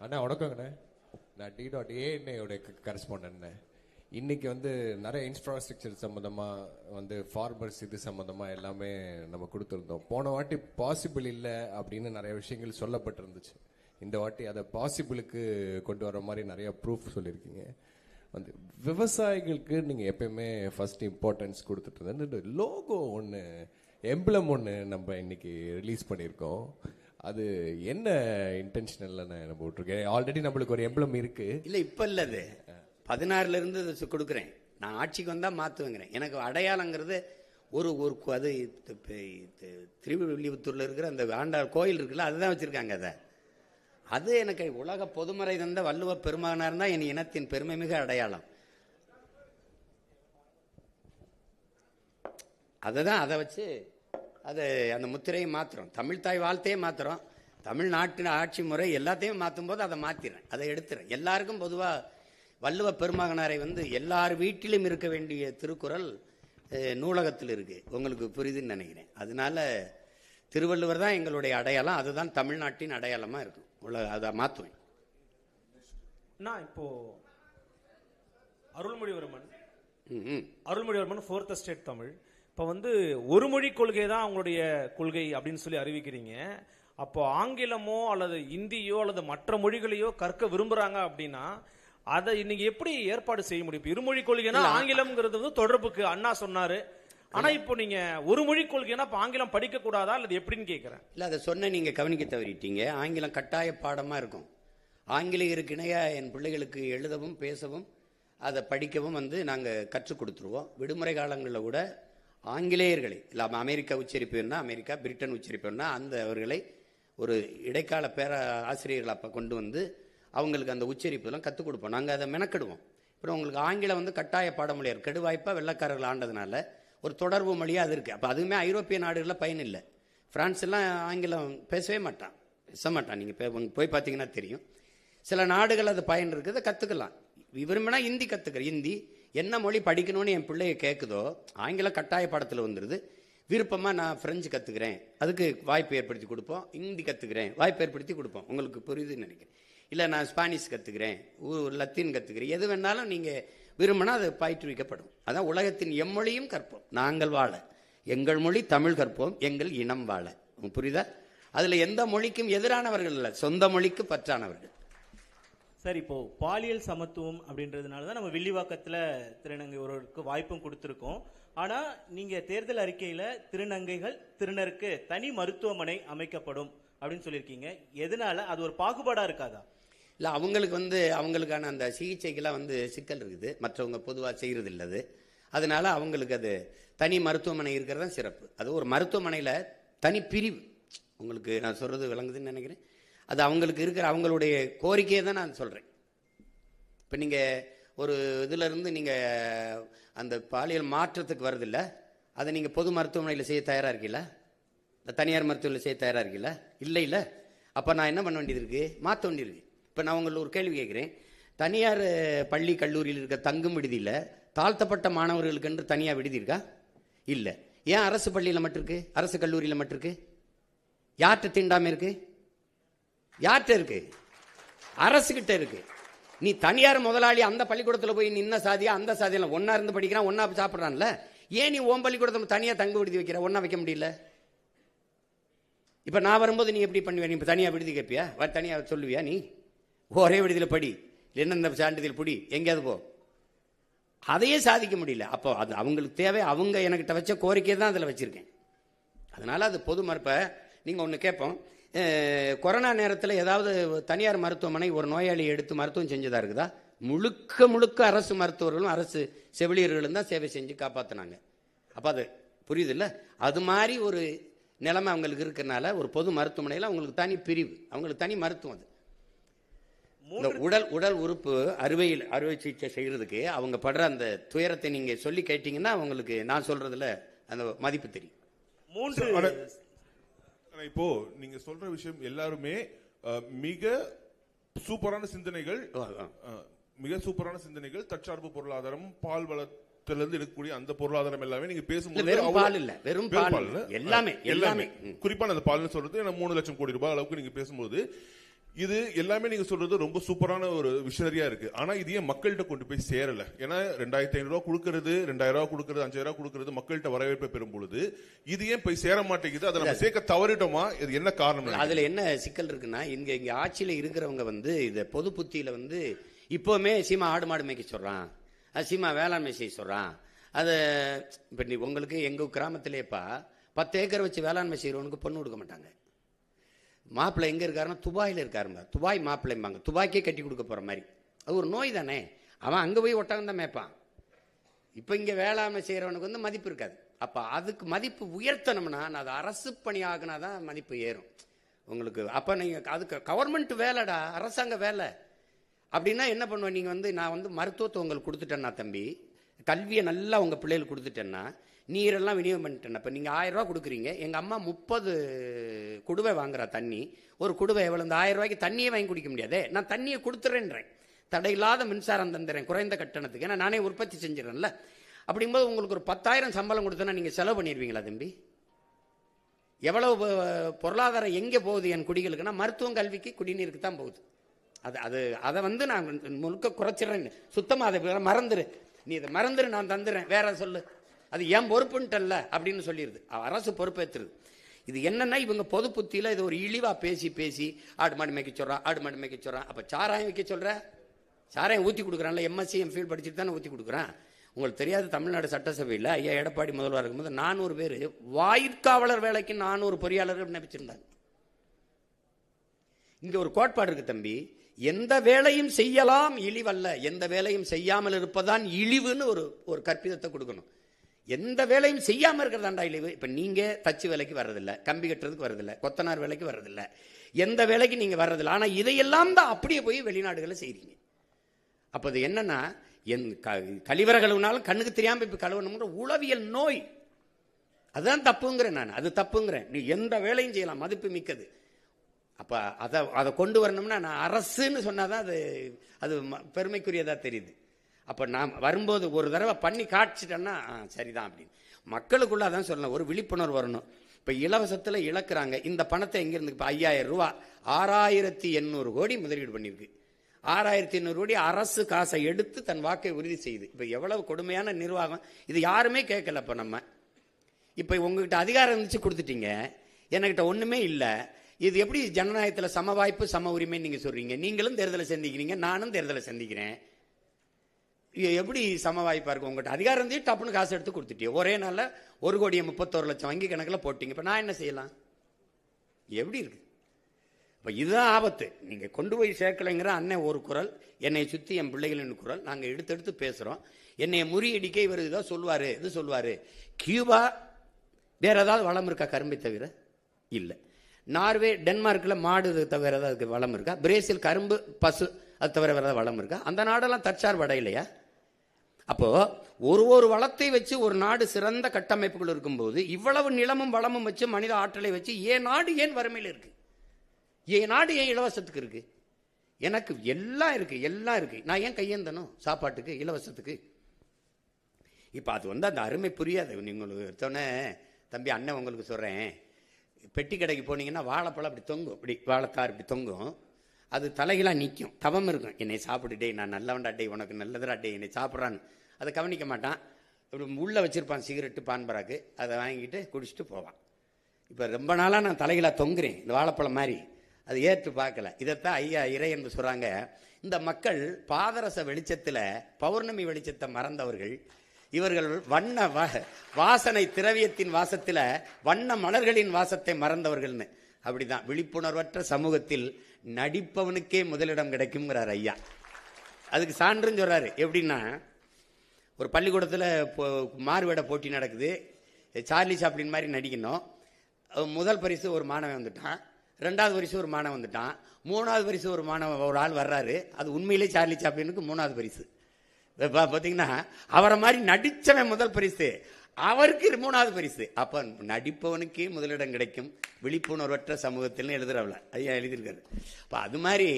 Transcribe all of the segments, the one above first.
அண்ணா வணக்கங்கண்ணே. நான் D.A correspondent. இன்னைக்கு வந்து நிறைய இன்ஃப்ராஸ்ட்ரக்சர் சம்மந்தமாக வந்து ஃபார்மர்ஸ் இது சம்மந்தமாக எல்லாமே நம்ம கொடுத்துருந்தோம். போன வாட்டி பாசிபிள் இல்லை அப்படின்னு நிறைய விஷயங்கள் சொல்லப்பட்டிருந்துச்சு. இந்த வாட்டி அதை பாசிபிளுக்கு கொண்டு வர மாதிரி நிறைய ப்ரூஃப் சொல்லியிருக்கீங்க. வந்து விவசாயிகளுக்கு நீங்கள் எப்பயுமே ஃபர்ஸ்ட் இம்பார்ட்டன்ஸ் கொடுத்துட்டு இருந்தது. லோகோ ஒன்று, எம்ப்ளம் ஒன்று நம்ம இன்னைக்கு ரிலீஸ் பண்ணியிருக்கோம். அது என்ன இன்டென்ஷனல்ல நம்ம விட்டுருக்கேன். ஆல்ரெடி நம்மளுக்கு ஒரு எம்ப்ளம் இருக்கு. இல்லை, இப்போ இல்லை, அது 16ல இருந்து கொடுக்குறேன். நான் ஆட்சிக்கு வந்தால் மாற்றுவேங்கிறேன். எனக்கு அடையாளங்கிறது ஒரு ஒரு அது திருவில்லிபுத்தூரில் இருக்கிற அந்த ஆண்டாள் கோயில் இருக்குல்ல, அதுதான் வச்சுருக்காங்க. அது எனக்கு உலக பொதுமறை தந்த வள்ளுவ பெருமகனார் தான் என் இனத்தின் பெருமை மிக அடையாளம். அதை வச்சு அது அந்த முத்திரையை மாற்றுறோம். தமிழ்தாய் வாழ்த்தையே மாற்றுறோம். தமிழ்நாட்டின் ஆட்சி முறை எல்லாத்தையும் மாற்றும் போது அதை மாற்றிடுறேன், அதை எடுத்துறேன். எல்லாருக்கும் பொதுவாக வள்ளுவ பெருமகனாரை வந்து எல்லார் வீட்டிலும் இருக்க வேண்டிய திருக்குறள் நூலகத்தில் இருக்குது. உங்களுக்கு புரியுதுன்னு நினைக்கிறேன். அதனால திருவள்ளுவர் தான் எங்களுடைய அடையாளம். அதுதான் தமிழ்நாட்டின் அடையாளமாக இருக்கும். அதை மாற்றுவேன். நான் இப்போ அருள்மொழிவர்மன் 4th எஸ்டேட் தமிழ் இப்போ வந்து ஒரு மொழி கொள்கை தான் அவங்களுடைய கொள்கை அப்படின்னு சொல்லி அறிவிக்கிறீங்க. அப்போ ஆங்கிலமோ அல்லது இந்தியோ அல்லது மற்ற மொழிகளையோ கற்க விரும்புறாங்க அப்படின்னா அதை இன்னைக்கு எப்படி ஏற்பாடு செய்ய முடியும்? இப்போ இருமொழி கொள்கைனா ஆங்கிலம்ங்கிறது வந்து தொடர்புக்கு அண்ணா சொன்னாரு. ஆனா இப்போ நீங்க ஒரு மொழி கொள்கைனா இப்போ ஆங்கிலம் படிக்க கூடாதா அல்லது எப்படின்னு கேட்கிறேன். இல்ல, அதை சொன்ன நீங்க கவனிக்க தவறிட்டீங்க. ஆங்கிலம் கட்டாய பாடமா இருக்கும். ஆங்கிலேயருக்கு இணையா என் பிள்ளைகளுக்கு எழுதவும் பேசவும் அதை படிக்கவும் வந்து நாங்கள் கற்றுக் கொடுத்துருவோம். விடுமுறை காலங்களில் கூட ஆங்கிலேயர்களை இல்லை, அமெரிக்கா உச்சரிப்பு வேணும்னா அமெரிக்கா, பிரிட்டன் உச்சரிப்பு வேணும்னா அந்த அவர்களை ஒரு இடைக்கால ஆசிரியர்கள் அப்போ கொண்டு வந்து அவங்களுக்கு அந்த உச்சரிப்புலாம் கற்றுக் கொடுப்போம். நாங்கள் அதை மெனக்கெடுவோம். அப்புறம் உங்களுக்கு ஆங்கிலம் வந்து கட்டாய பாட மொழியார் கெடுவாய்ப்பாக வெள்ளக்காரர்கள் ஆண்டதுனால ஒரு தொடர்பு மொழியாக அது இருக்குது. அப்போ அதுவுமே ஐரோப்பிய நாடுகளில் பயன் இல்லை. பிரான்ஸ் எல்லாம் ஆங்கிலம் பேசவே மாட்டான், பேச மாட்டான். நீங்கள் போய் பார்த்தீங்கன்னா தெரியும். சில நாடுகள் அது பயன் இருக்குது, கற்றுக்கலாம். விரும்பினா ஹிந்தி கற்றுக்கிறேன். ஹிந்தி என்ன மொழி படிக்கணும்னு என் பிள்ளைய கேட்குதோ ஆங்கிலம் கட்டாய பாடத்தில் வந்துடுது. விருப்பமாக நான் ஃப்ரெஞ்சு கற்றுக்கிறேன், அதுக்கு வாய்ப்பு ஏற்படுத்தி கொடுப்போம். ஹிந்தி கற்றுக்கிறேன், வாய்ப்பு ஏற்படுத்தி கொடுப்போம். உங்களுக்கு புரியுதுன்னு நினைக்கிறேன். இல்லை, நான் ஸ்பானிஷ் கற்றுக்கிறேன், லத்தீன் கற்றுக்கிறேன், எது வேணாலும் நீங்கள் விரும்பினா அது பயிற்றுவிக்கப்படும். அதான் உலகத்தின் எம்மொழியும் கற்போம், நாங்கள் வாழ. எங்கள் மொழி தமிழ் கற்போம், எங்கள் இனம் வாழ. புரியுதா? அதில் எந்த மொழிக்கும் எதிரானவர்கள் இல்லை, சொந்த மொழிக்கு பற்றானவர்கள். சார், இப்போ பாலியல் சமத்துவம் அப்படின்றதுனால தான் நம்ம வில்லிவாக்கத்தில் திருநங்கை ஒருவருக்கு வாய்ப்பும் கொடுத்துருக்கோம். ஆனால் நீங்கள் தேர்தல் அறிக்கையில் திருநங்கைகள் திருநருக்கு தனி மருத்துவமனை அமைக்கப்படும் அப்படின்னு சொல்லியிருக்கீங்க. எதனால? அது ஒரு பாகுபாடாக இருக்காதா? இல்லை, அவங்களுக்கு வந்து அவங்களுக்கான அந்த சிகிச்சைக்கெல்லாம் வந்து சிக்கல் இருக்குது, மற்றவங்க பொதுவாக செய்கிறது இல்லது. அதனால அவங்களுக்கு அது தனி மருத்துவமனை இருக்கிறது தான் சிறப்பு. அது ஒரு மருத்துவமனையில் தனி பிரிவு. உங்களுக்கு நான் சொல்கிறது விளங்குதுன்னு நினைக்கிறேன். அது அவங்களுக்கு இருக்கிற அவங்களுடைய கோரிக்கையை தான் நான் சொல்கிறேன். இப்போ நீங்கள் ஒரு இதிலிருந்து நீங்கள் அந்த பாலியல் மாற்றத்துக்கு வருதில்ல, அதை நீங்கள் பொது மருத்துவமனையில் செய்ய தயாராக இருக்கீங்களா? தனியார் மருத்துவமனையில் செய்ய தயாராக இருக்கீங்களா? இல்லை இல்லை. அப்போ நான் என்ன பண்ண வேண்டியது இருக்குது? மாற்ற வேண்டியிருக்கு. இப்போ நான் உங்களுக்கு ஒரு கேள்வி கேட்குறேன். தனியார் பள்ளி கல்லூரியில் இருக்க தங்கும் விடுதியில் தாழ்த்தப்பட்ட மாணவர்களுக்கு என்று தனியாக விடுதி இருக்கா? இல்லை. ஏன் அரசு பள்ளியில் மட்டும் இருக்கு, அரசு கல்லூரியில் மட்டும் இருக்கு? யார்கிட்ட தீண்டாமல் இருக்கு? யார்கிட்ட இருக்கு? அரசுகிட்ட இருக்கு. நீ தனியார் முதலாளி அந்த பள்ளிக்கூடத்தில் போய் நின்ன சாதியா அந்த சாதியில் ஒன்னா இருந்து படிக்கிறான், ஒன்னா சாப்பிட்றான்ல. ஏன் நீ ஓம் பள்ளிக்கூடத்தில் தனியாக தங்க விடுதி வைக்கிற? ஒன்னா வைக்க முடியல. இப்போ நான் வரும்போது நீ எப்படி பண்ணுவியா? நீ இப்போ தனியாக விடுதி கேட்பியா? தனியாக சொல்லுவியா? நீ ஒரே விடுதியில் படி, என்னென்ன சான்றிதழ் படி, எங்கேயாவது போ. அதையே சாதிக்க முடியல. அப்போ அது அவங்களுக்கு தேவை. அவங்க எனக்கிட்ட வச்ச கோரிக்கையை தான் அதில் வச்சிருக்கேன். அதனால அது பொது மறுப்பை நீங்கள் ஒன்று கேட்போம். கொரோனா நேரத்தில் ஏதாவது தனியார் மருத்துவமனை ஒரு நோயாளியை எடுத்து மருத்துவம் செஞ்சதா இருக்குதா? முழுக்க முழுக்க அரசு மருத்துவர்களும் அரசு செவிலியர்களும் தான் சேவை செஞ்சு காப்பாற்றினாங்க. அப்போ அது புரியுது இல்லை? அது மாதிரி ஒரு நிலைமை அவங்களுக்கு இருக்கிறனால ஒரு பொது மருத்துவமனையில் அவங்களுக்கு தனி பிரிவு, அவங்களுக்கு தனி மருத்துவம். அது உடல் உறுப்பு அறுவை சிகிச்சை செய்யறதுக்கு அவங்க படுற அந்த துயரத்தை நீங்க சொல்லி கேட்டீங்கன்னா அவங்களுக்கு நான் சொல்றதுல அந்த மதிப்பு தெரியும். இப்போ நீங்க சொல்ற விஷயம் எல்லாருமே மிக சூப்பரான சிந்தனைகள், தற்சார்பு பொருளாதாரம், பால் வளத்திலிருந்து எடுக்கக்கூடிய அந்த பொருளாதாரம் எல்லாமே நீங்க பேசும்போது வெறும் பால் எல்லாமே குறிப்பா அந்த பால்னு சொல்றது 3 லட்சம் கோடி ரூபாய் அளவுக்கு நீங்க பேசும்போது இது எல்லாமே நீங்க சொல்றது ரொம்ப சூப்பரான ஒரு விஷனரியா இருக்கு. ஆனா இது ஏன் மக்கள்கிட்ட கொண்டு போய் சேரல? ஏன்னா 2500 ரூபாய் கொடுக்கறது, 2000 ரூபாய் கொடுக்கறது, 5000 ரூபாய் கொடுக்கறது மக்கள்கிட்ட வரவேற்பை பெறும் பொழுது இது ஏன் போய் சேர மாட்டேங்குது? அதை நம்ம சேர்க்க தவறிட்டோமா? இது என்ன காரணம்? அதுல என்ன சிக்கல் இருக்குன்னா, இங்க ஆட்சியில இருக்கிறவங்க இத பொது புத்தியில இப்பவுமே சீமா ஆடு மாடு மேய்க்க சொல்றான், சீமா வேளாண்மை செய்ய சொல்றான். அது இப்ப உங்களுக்கு எங்க கிராமத்திலேப்பா 10 ஏக்கர் வச்சு வேளாண்மை செய்யறவனுக்கு பொண்ணு கொடுக்க மாட்டாங்க. மாப்பிள்ளை எங்க இருக்காருன்னா துபாயில் இருக்காருங்க. துபாய் மாப்பிள்ளைம்பாங்க. துபாய்க்கே கட்டி கொடுக்க போற மாதிரி. அது ஒரு நோய் தானே. அவன் அங்க போய் ஒட்டகம் தான் மேய்ப்பான். இப்ப இங்க வேளாண்மை செய்யறவனுக்கு மதிப்பு இருக்காது. அப்ப அதுக்கு மதிப்பு உயர்த்தணும்னா அது அரசு பணி ஆகினாதான் மதிப்பு ஏறும் உங்களுக்கு. அப்ப நீங்க அதுக்கு கவர்மெண்ட் வேலைடா, அரசாங்க வேலை அப்படின்னா என்ன பண்ணுவேன்? நீங்க நான் மருத்துவத்தை உங்களுக்கு கொடுத்துட்டேன்னா தம்பி, கல்வியை நல்லா உங்க பிள்ளைகளுக்கு கொடுத்துட்டேன்னா, நீரெல்லாம் விநியோகம் பண்ணிட்டேன். இப்போ நீங்கள் 1000 ரூபா கொடுக்குறீங்க, எங்கள் அம்மா 30 குடுவை வாங்குறா தண்ணி. ஒரு குடுவை எவ்வளோ? இந்த 1000 ரூபாய்க்கு தண்ணியே வாங்கி குடிக்க முடியாதே. நான் தண்ணியை கொடுத்துறேன்றேன், தடையில்லாத மின்சாரம் தந்துடுறேன் குறைந்த கட்டணத்துக்கு, ஏன்னா நானே உற்பத்தி செஞ்சிடறேன்ல. அப்படிங்கும்போது உங்களுக்கு ஒரு 10,000 சம்பளம் கொடுத்தோன்னா நீங்கள் செலவு பண்ணிடுவீங்களா தம்பி? எவ்வளவு பொருளாதாரம் எங்கே போகுது என் குடிகளுக்குன்னா மருத்துவம், கல்விக்கு, குடிநீருக்கு தான் போகுது. அதை நான் முழுக்க குறைச்சிடறேன். சுத்தமாக அதை மறந்துரு, நீ இதை மறந்துரு, நான் தந்துடுறேன், வேற சொல்லு, அது ஏன் பொறுப்புன்ட்டல்ல அப்படின்னு சொல்லிடுது. அரசு பொறுப்பேற்றுது. இது என்னன்னா இவங்க பொது புத்தியில இது ஒரு இழிவா பேசி பேசி ஆடு மாடு மேய்க்க சொல்றான், ஆடு மாடு மேய்க்க சொல்றான். அப்ப சாராயம் வைக்க சொல்ற, சாராயம் ஊத்தி கொடுக்குறான்ல, எம்எஸ்சி எம்ஃபில் படிச்சுட்டு தானே ஊத்தி கொடுக்குறான். உங்களுக்கு தெரியாது, தமிழ்நாடு சட்டசபையில் ஐயா எடப்பாடி முதல்வர் இருக்கும்போது 400 பேர் வாயிற்காவலர் வேலைக்கு 400 பொறியாளர்கள் நியமிச்சிருந்தாங்க. இங்க ஒரு கோட்பாடு இருக்கு தம்பி, எந்த வேலையும் செய்யலாம் இழிவல்ல, எந்த வேலையும் செய்யாமல் இருப்பதான் இழிவுன்னு ஒரு கற்பிதத்தை கொடுக்கணும். எந்த வேலையும் செய்யாம இருக்கிறதாண்டா இழிவு. இப்ப நீங்க தச்சு வேலைக்கு வர்றதில்ல, கம்பி கட்டுறதுக்கு வர்றதில்ல, கொத்தனார் வேலைக்கு வர்றதில்ல, எந்த வேலைக்கு நீங்க வர்றதில்ல. ஆனா இதையெல்லாம் தான் அப்படியே போய் வெளிநாடுகளை செய்றீங்க. அப்ப அது என்னன்னா, கழிவற கழுவுனாலும் கண்ணுக்கு தெரியாம இப்ப கழுவணும்ன்ற உளவியல் நோய். அதுதான் தப்புங்கிறேன் நான், அது தப்புங்கிறேன். நீ எந்த வேலையும் செய்யலாம், மதிப்பு மிக்கது. அப்ப அதை கொண்டு வரணும்னா நான் அரசுன்னு சொன்னாதான் அது பெருமைக்குரியதா தெரியுது. அப்ப நான் வரும்போது ஒரு தடவை பண்ணி காட்சிட்டேன்னா சரிதான் அப்படின்னு மக்களுக்குள்ள அதான் சொல்லணும், ஒரு விழிப்புணர்வு வரணும். இப்ப இலவசத்துல இழக்கிறாங்க. இந்த பணத்தை எங்க இருந்து? இப்ப 5000 ரூபாய் 6800 கோடி முதலீடு பண்ணிருக்கு. 6800 கோடி அரசு காசை எடுத்து தன் வாக்கை உறுதி செய்யுது. இப்ப எவ்வளவு கொடுமையான நிர்வாகம் இது, யாருமே கேட்கல. இப்ப நம்ம இப்ப உங்ககிட்ட அதிகாரம் இருந்துச்சு கொடுத்துட்டீங்க, என்கிட்ட ஒண்ணுமே இல்லை. இது எப்படி ஜனநாயகத்தில் சம வாய்ப்பு சம உரிமை நீங்க சொல்றீங்க? நீங்களும் தேர்தலை சந்திக்கிறீங்க, நானும் தேர்தலை சந்திக்கிறேன். எப்படி சம வாய்ப்பா இருக்கும்? உங்கள்கிட்ட அதிகாரம் இருந்தே டப்புன்னு காசு எடுத்து கொடுத்துட்டீங்க. ஒரே நாள்ல 1,31,00,000 வங்கி கணக்கில் போட்டீங்க. இப்ப நான் என்ன செய்யலாம்? எப்படி இருக்கு? இப்ப இதுதான் ஆபத்து. நீங்க கொண்டு போய் சேர்க்கலைங்கிற அண்ணன் ஒரு குரல், என்னை சுத்தி என் பிள்ளைகளின் குரல், நாங்க எடுத்து பேசுறோம். என்னை முறியடிக்க இவர் இதான் சொல்லுவாரு, இது சொல்லுவாரு. கியூபா வேற ஏதாவது வளம் இருக்கா கரும்பை தவிர? இல்ல. நார்வே, டென்மார்க்கில் மாடு தவிர ஏதாவது வளம் இருக்கா? பிரேசில் கரும்பு, பசு, அது தவிர வேற ஏதாவது வளம் இருக்கா? அந்த நாடெல்லாம் தற்சார்பு அடையலையா? அப்போ ஒரு வளத்தை வச்சு ஒரு நாடு சிறந்த கட்டமைப்புகள் இருக்கும்போது இவ்வளவு நிலமும் வளமும் வச்சு மனித ஆற்றலை வச்சு நாடு ஏன் வறுமையில் இருக்கு? நாடு ஏன் இலவசத்துக்கு இருக்கு? எனக்கு எல்லாம் இருக்கு. நான் ஏன் கையேந்தனும் சாப்பாட்டுக்கு, இலவசத்துக்கு? இப்ப அது அந்த அருமை புரியாது. நீங்களுக்கு எடுத்தோன்னே தம்பி அண்ணன் உங்களுக்கு சொல்றேன், பெட்டி கடைக்கு போனீங்கன்னா வாழைப்பழம் அப்படி தொங்கும், இப்படி வாழைத்தார் இப்படி தொங்கும், அது தலைகளாக நிற்கும், தவம் இருக்கும். என்னை சாப்பிட்டுட்டே, நான் நல்லவன்டா டே, உனக்கு நல்லதுடா டே, என்னை சாப்பிட்றான்னு அதை கவனிக்க மாட்டான். இப்படி உள்ளே வச்சிருப்பான் சிகரெட்டு, பான்பராக்கு, அதை வாங்கிட்டு குடிச்சிட்டு போவான். இப்போ ரொம்ப நாளாக நான் தலைகளாக தொங்குறேன் இந்த வாழைப்பழம் மாதிரி, அது ஏற்று பார்க்கல. இதைத்தான் ஐயா இறை என்று சொல்கிறாங்க. இந்த மக்கள் பாதரச வெளிச்சத்தில் பௌர்ணமி வெளிச்சத்தை மறந்தவர்கள், இவர்கள் வண்ண வாசனை திரவியத்தின் வாசத்தில் வண்ண மலர்களின் வாசத்தை மறந்தவர்கள்னு. அப்படிதான் விழிப்புணர்வற்ற சமூகத்தில் நடிப்பவனுக்கே முதலிடம் கிடைக்கும்ங்கிறார் ஐயா. அதுக்கு சான்றுன்னு சொல்றாரு. எப்படின்னா, ஒரு பள்ளிக்கூடத்தில் மாறுவேட போட்டி நடக்குது, சார்லி சாப்ளின் மாதிரி நடிக்கணும். முதல் பரிசு ஒரு மாணவன் வந்துட்டான், 2வது பரிசு ஒரு மாணவன் வந்துட்டான், 3வது பரிசு ஒரு ஆள் வர்றாரு. அது உண்மையிலே சார்லி சாப்ளினுக்கு 3வது பரிசு. பார்த்தீங்கன்னா அவரை மாதிரி நடிச்சவன் முதல் பரிசு, அவருக்கு 3வது பரிசு. அப்ப நடிப்பவனுக்கே முதலிடம் கிடைக்கும் விழிப்புணர்வற்ற சமூகத்தில் எழுதுறவள ஐயா எழுதியிருக்காரு. அப்ப அது மாதிரி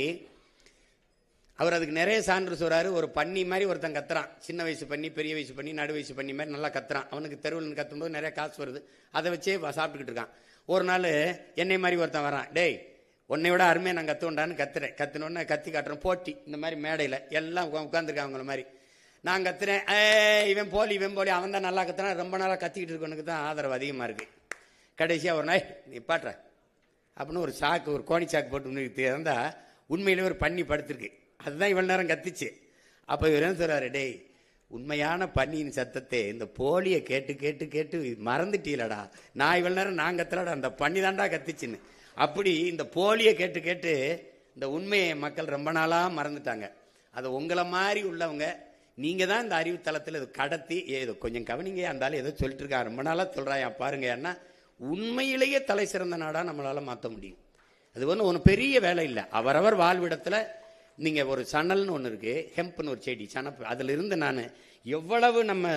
அவர் அதுக்கு நிறைய சான்று சொல்றாரு. ஒரு பண்ணி மாதிரி ஒருத்தன் கத்துறான், சின்ன வயசு பண்ணி, பெரிய வயசு பண்ணி, நடு வயசு பண்ணி மாதிரி நல்லா கத்துறான். அவனுக்கு தெருவில் கத்தும்போது நிறைய காசு வருது, அதை வச்சே சாப்பிட்டுக்கிட்டு இருக்கான். ஒரு நாள் என்னை மாதிரி ஒருத்தன் வரான், டேய் உன்னை விட அருமையாக நான் கற்றுக்கொண்டான்னு கத்துனோடனே கத்தி காட்டுறேன். போட்டி இந்த மாதிரி மேடையில் எல்லாம் உட்காந்துருக்காங்க அவங்கள மாதிரி. நான் கத்துறேன், இவன் போலி அவன் தான் நல்லா கத்துறான். ரொம்ப நாளாக கத்திக்கிட்டு இருக்கவனுக்கு தான் ஆதரவு அதிகமாக இருக்குது. கடைசியாக ஒரு நாய் நீ பாட்டுற அப்படின்னு ஒரு சாக்கு, ஒரு கோணி சாக்கு போட்டு இருந்தால் உண்மையிலே ஒரு பன்னி படுத்திருக்கு. அதுதான் இவ்வளோ நேரம் கத்துச்சு. அப்போ இவர் என்ன சொல்கிறாரு, டேய் உண்மையான பன்னியின் சத்தத்தை இந்த போலியை கேட்டு கேட்டு கேட்டு மறந்துட்டீலடா, நான் இவ்வளோ நேரம் நான் கத்தலடா, அந்த பன்னி தாண்டா கத்துச்சுன்னு. அப்படி இந்த போலியை கேட்டு கேட்டு இந்த உண்மையை மக்கள் ரொம்ப நாளாக மறந்துட்டாங்க. அது உங்களை மாதிரி உள்ளவங்க நீங்கள் தான் இந்த அறிவுத்தளத்தில் இது கடத்தி ஏதோ கொஞ்சம் கவனிங்க, இருந்தாலும் ஏதோ சொல்லிட்டு இருக்கா, ரொம்ப நாளாக சொல்கிறான் பாருங்க. ஏன்னா உண்மையிலேயே தலை சிறந்த நாடாக நம்மளால் மாற்ற முடியும். அது ஒன்றும் பெரிய வேலை இல்லை. அவரவர் வாழ்விடத்தில் நீங்கள் ஒரு சணல்னு ஒன்று இருக்குது, ஹெம்ப்னு ஒரு செடி, சனப்பு, அதிலிருந்து நான் எவ்வளவு நம்ம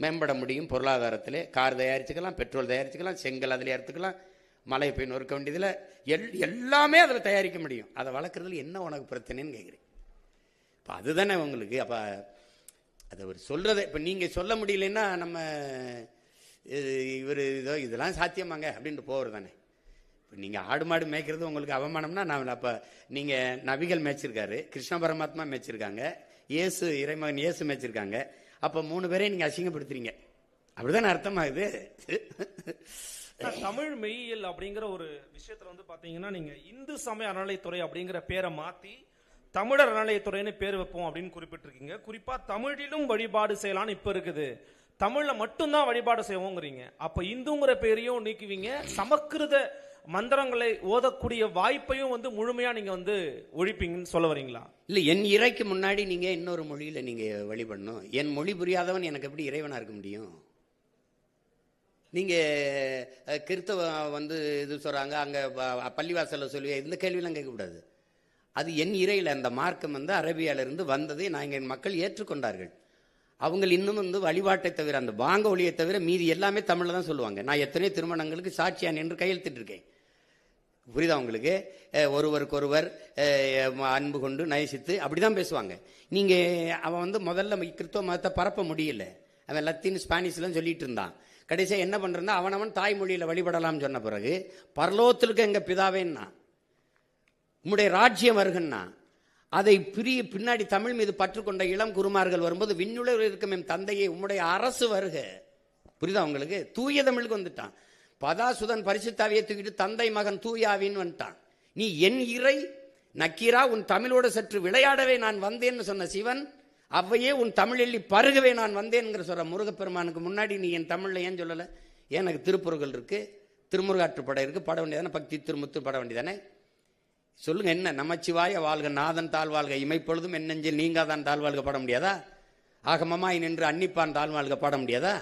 மேம்பட முடியும் பொருளாதாரத்தில். கார் தயாரிச்சுக்கலாம், பெட்ரோல் தயாரிச்சுக்கலாம், செங்கல் அதில் எடுத்துக்கலாம், மழை போய் நொறுக்க வேண்டியதில் எல்லாமே அதில் தயாரிக்க முடியும். அதை வளர்க்குறதுல என்ன உனக்கு பிரச்சனைன்னு கேட்குறேன். இப்போ அதுதானே உங்களுக்கு. அப்போ அதை அவர் சொல்கிறத இப்போ நீங்கள் சொல்ல முடியலன்னா நம்ம இவர் இதெல்லாம் சாத்தியமாங்க அப்படின்ட்டு போகிறது தானே. இப்போ நீங்கள் ஆடு மாடு மேய்க்கிறது உங்களுக்கு அவமானம்னா நான் அப்போ நீங்கள் நபிகள் மேய்ச்சிருக்காரு, கிருஷ்ண பரமாத்மா மேய்ச்சிருக்காங்க, இயேசு இறைமகன் இயேசு மேய்ச்சிருக்காங்க. அப்போ 3 பேரையும் நீங்கள் அசிங்கப்படுத்துறீங்க, அப்படிதான் அர்த்தமாகுது. தமிழ் மெய்யியல் அப்படிங்கிற ஒரு விஷயத்துல வந்து பாத்தீங்கன்னா நீங்க இந்து சமய அறநிலைத்துறை அப்படிங்கிற பேரை மாத்தி தமிழர் அறநிலையத்துறைன்னு பேர் வைப்போம் அப்படின்னு குறிப்பிட்டிருக்கீங்க. குறிப்பா தமிழிலும் வழிபாடு செய்யலான்னு இப்ப இருக்குது, தமிழ்ல மட்டும்தான் வழிபாடு செய்வோங்கிறீங்க. அப்ப இந்துங்கிற பேரையும் நீக்குவீங்க, சமஸ்கிருத மந்திரங்களை ஓதக்கூடிய வாய்ப்பையும் வந்து முழுமையா நீங்க வந்து ஒழிப்பீங்கன்னு சொல்ல வரீங்களா? இல்லை, என் இறைக்கு முன்னாடி நீங்க இன்னொரு மொழியில நீங்க வழிபடணும். என் மொழி புரியாதவன் எனக்கு எப்படி இறைவனா இருக்க முடியும்? நீங்க கிறிஸ்தவ வந்து இது சொல்றாங்க, அங்க பள்ளிவாசல்ல சொல்லி இந்த கேள்வியெல்லாம் கேட்கக்கூடாது. அது என் இறையில் அந்த மார்க்கம் வந்து அரபியாலிருந்து வந்ததை நான் என் மக்கள் ஏற்றுக்கொண்டார்கள். அவங்க இன்னும் வந்து வழிபாட்டை தவிர அந்த வாங்க ஒளியை தவிர மீதி எல்லாமே தமிழில் தான் சொல்லுவாங்க. நான் எத்தனையோ திருமணங்களுக்கு சாட்சியான் என்று கையெழுத்திட்டு இருக்கேன். புரியுதா உங்களுக்கு? ஒருவருக்கொருவர் அன்பு கொண்டு நயசித்து அப்படிதான் பேசுவாங்க. நீங்க அவன் வந்து முதல்ல கிறிஸ்தவ மதத்தை பரப்ப முடியல, அவன் லத்தீன் ஸ்பானிஷ்லாம் சொல்லிட்டு இருந்தான். கடைசியாக என்ன பண்றா, அவனவன் தாய்மொழியில வழிபடலாம் சொன்ன பிறகு பரலோகத்திற்கு எங்க பிதாவேன்னா உம்முடைய ராஜ்யம் வருகன்னா அதை பின்னாடி தமிழ் மீது பற்று கொண்ட இளம் குருமார்கள் வரும்போது விண்ணுலகில் இருக்கும் என் தந்தையை உம்முடைய அரசு வருக. புரியுதா உங்களுக்கு? தூய தமிழுக்கு வந்துட்டான். பதாசுதன் பரிசுத்தாவியை தூக்கிட்டு தந்தை மகன் தூயாவின்னு வந்துட்டான். நீ என் இறை நக்கீரா உன் தமிழோடு சற்று விளையாடவே நான் வந்தேன்னு சொன்ன சிவன் அவ்வையே உன் தமிழில் பருகவே நான் வந்தேன்ங்கிற சொல்ற முருகப்பெருமானுக்கு முன்னாடி நீ என் தமிழ்ல ஏன் சொல்லலை? எனக்கு திருப்புறங்கள் இருக்கு, திருமுருகாற்றுப்படை இருக்கு, பட வேண்டியதானே, பக்தி திருமுத்து பட வேண்டியதானே. சொல்லுங்க, என்ன நமச்சிவாய வாழ்க நாதன் தாழ்வாழ்க இமைப்பொழுதும் என் நெஞ்சில் நீங்காதான் தாழ்வாழ்க பாட முடியாதா? ஆகமமாய் நின்று அன்னிப்பான் தாழ்வாழ்க பாட முடியாதா?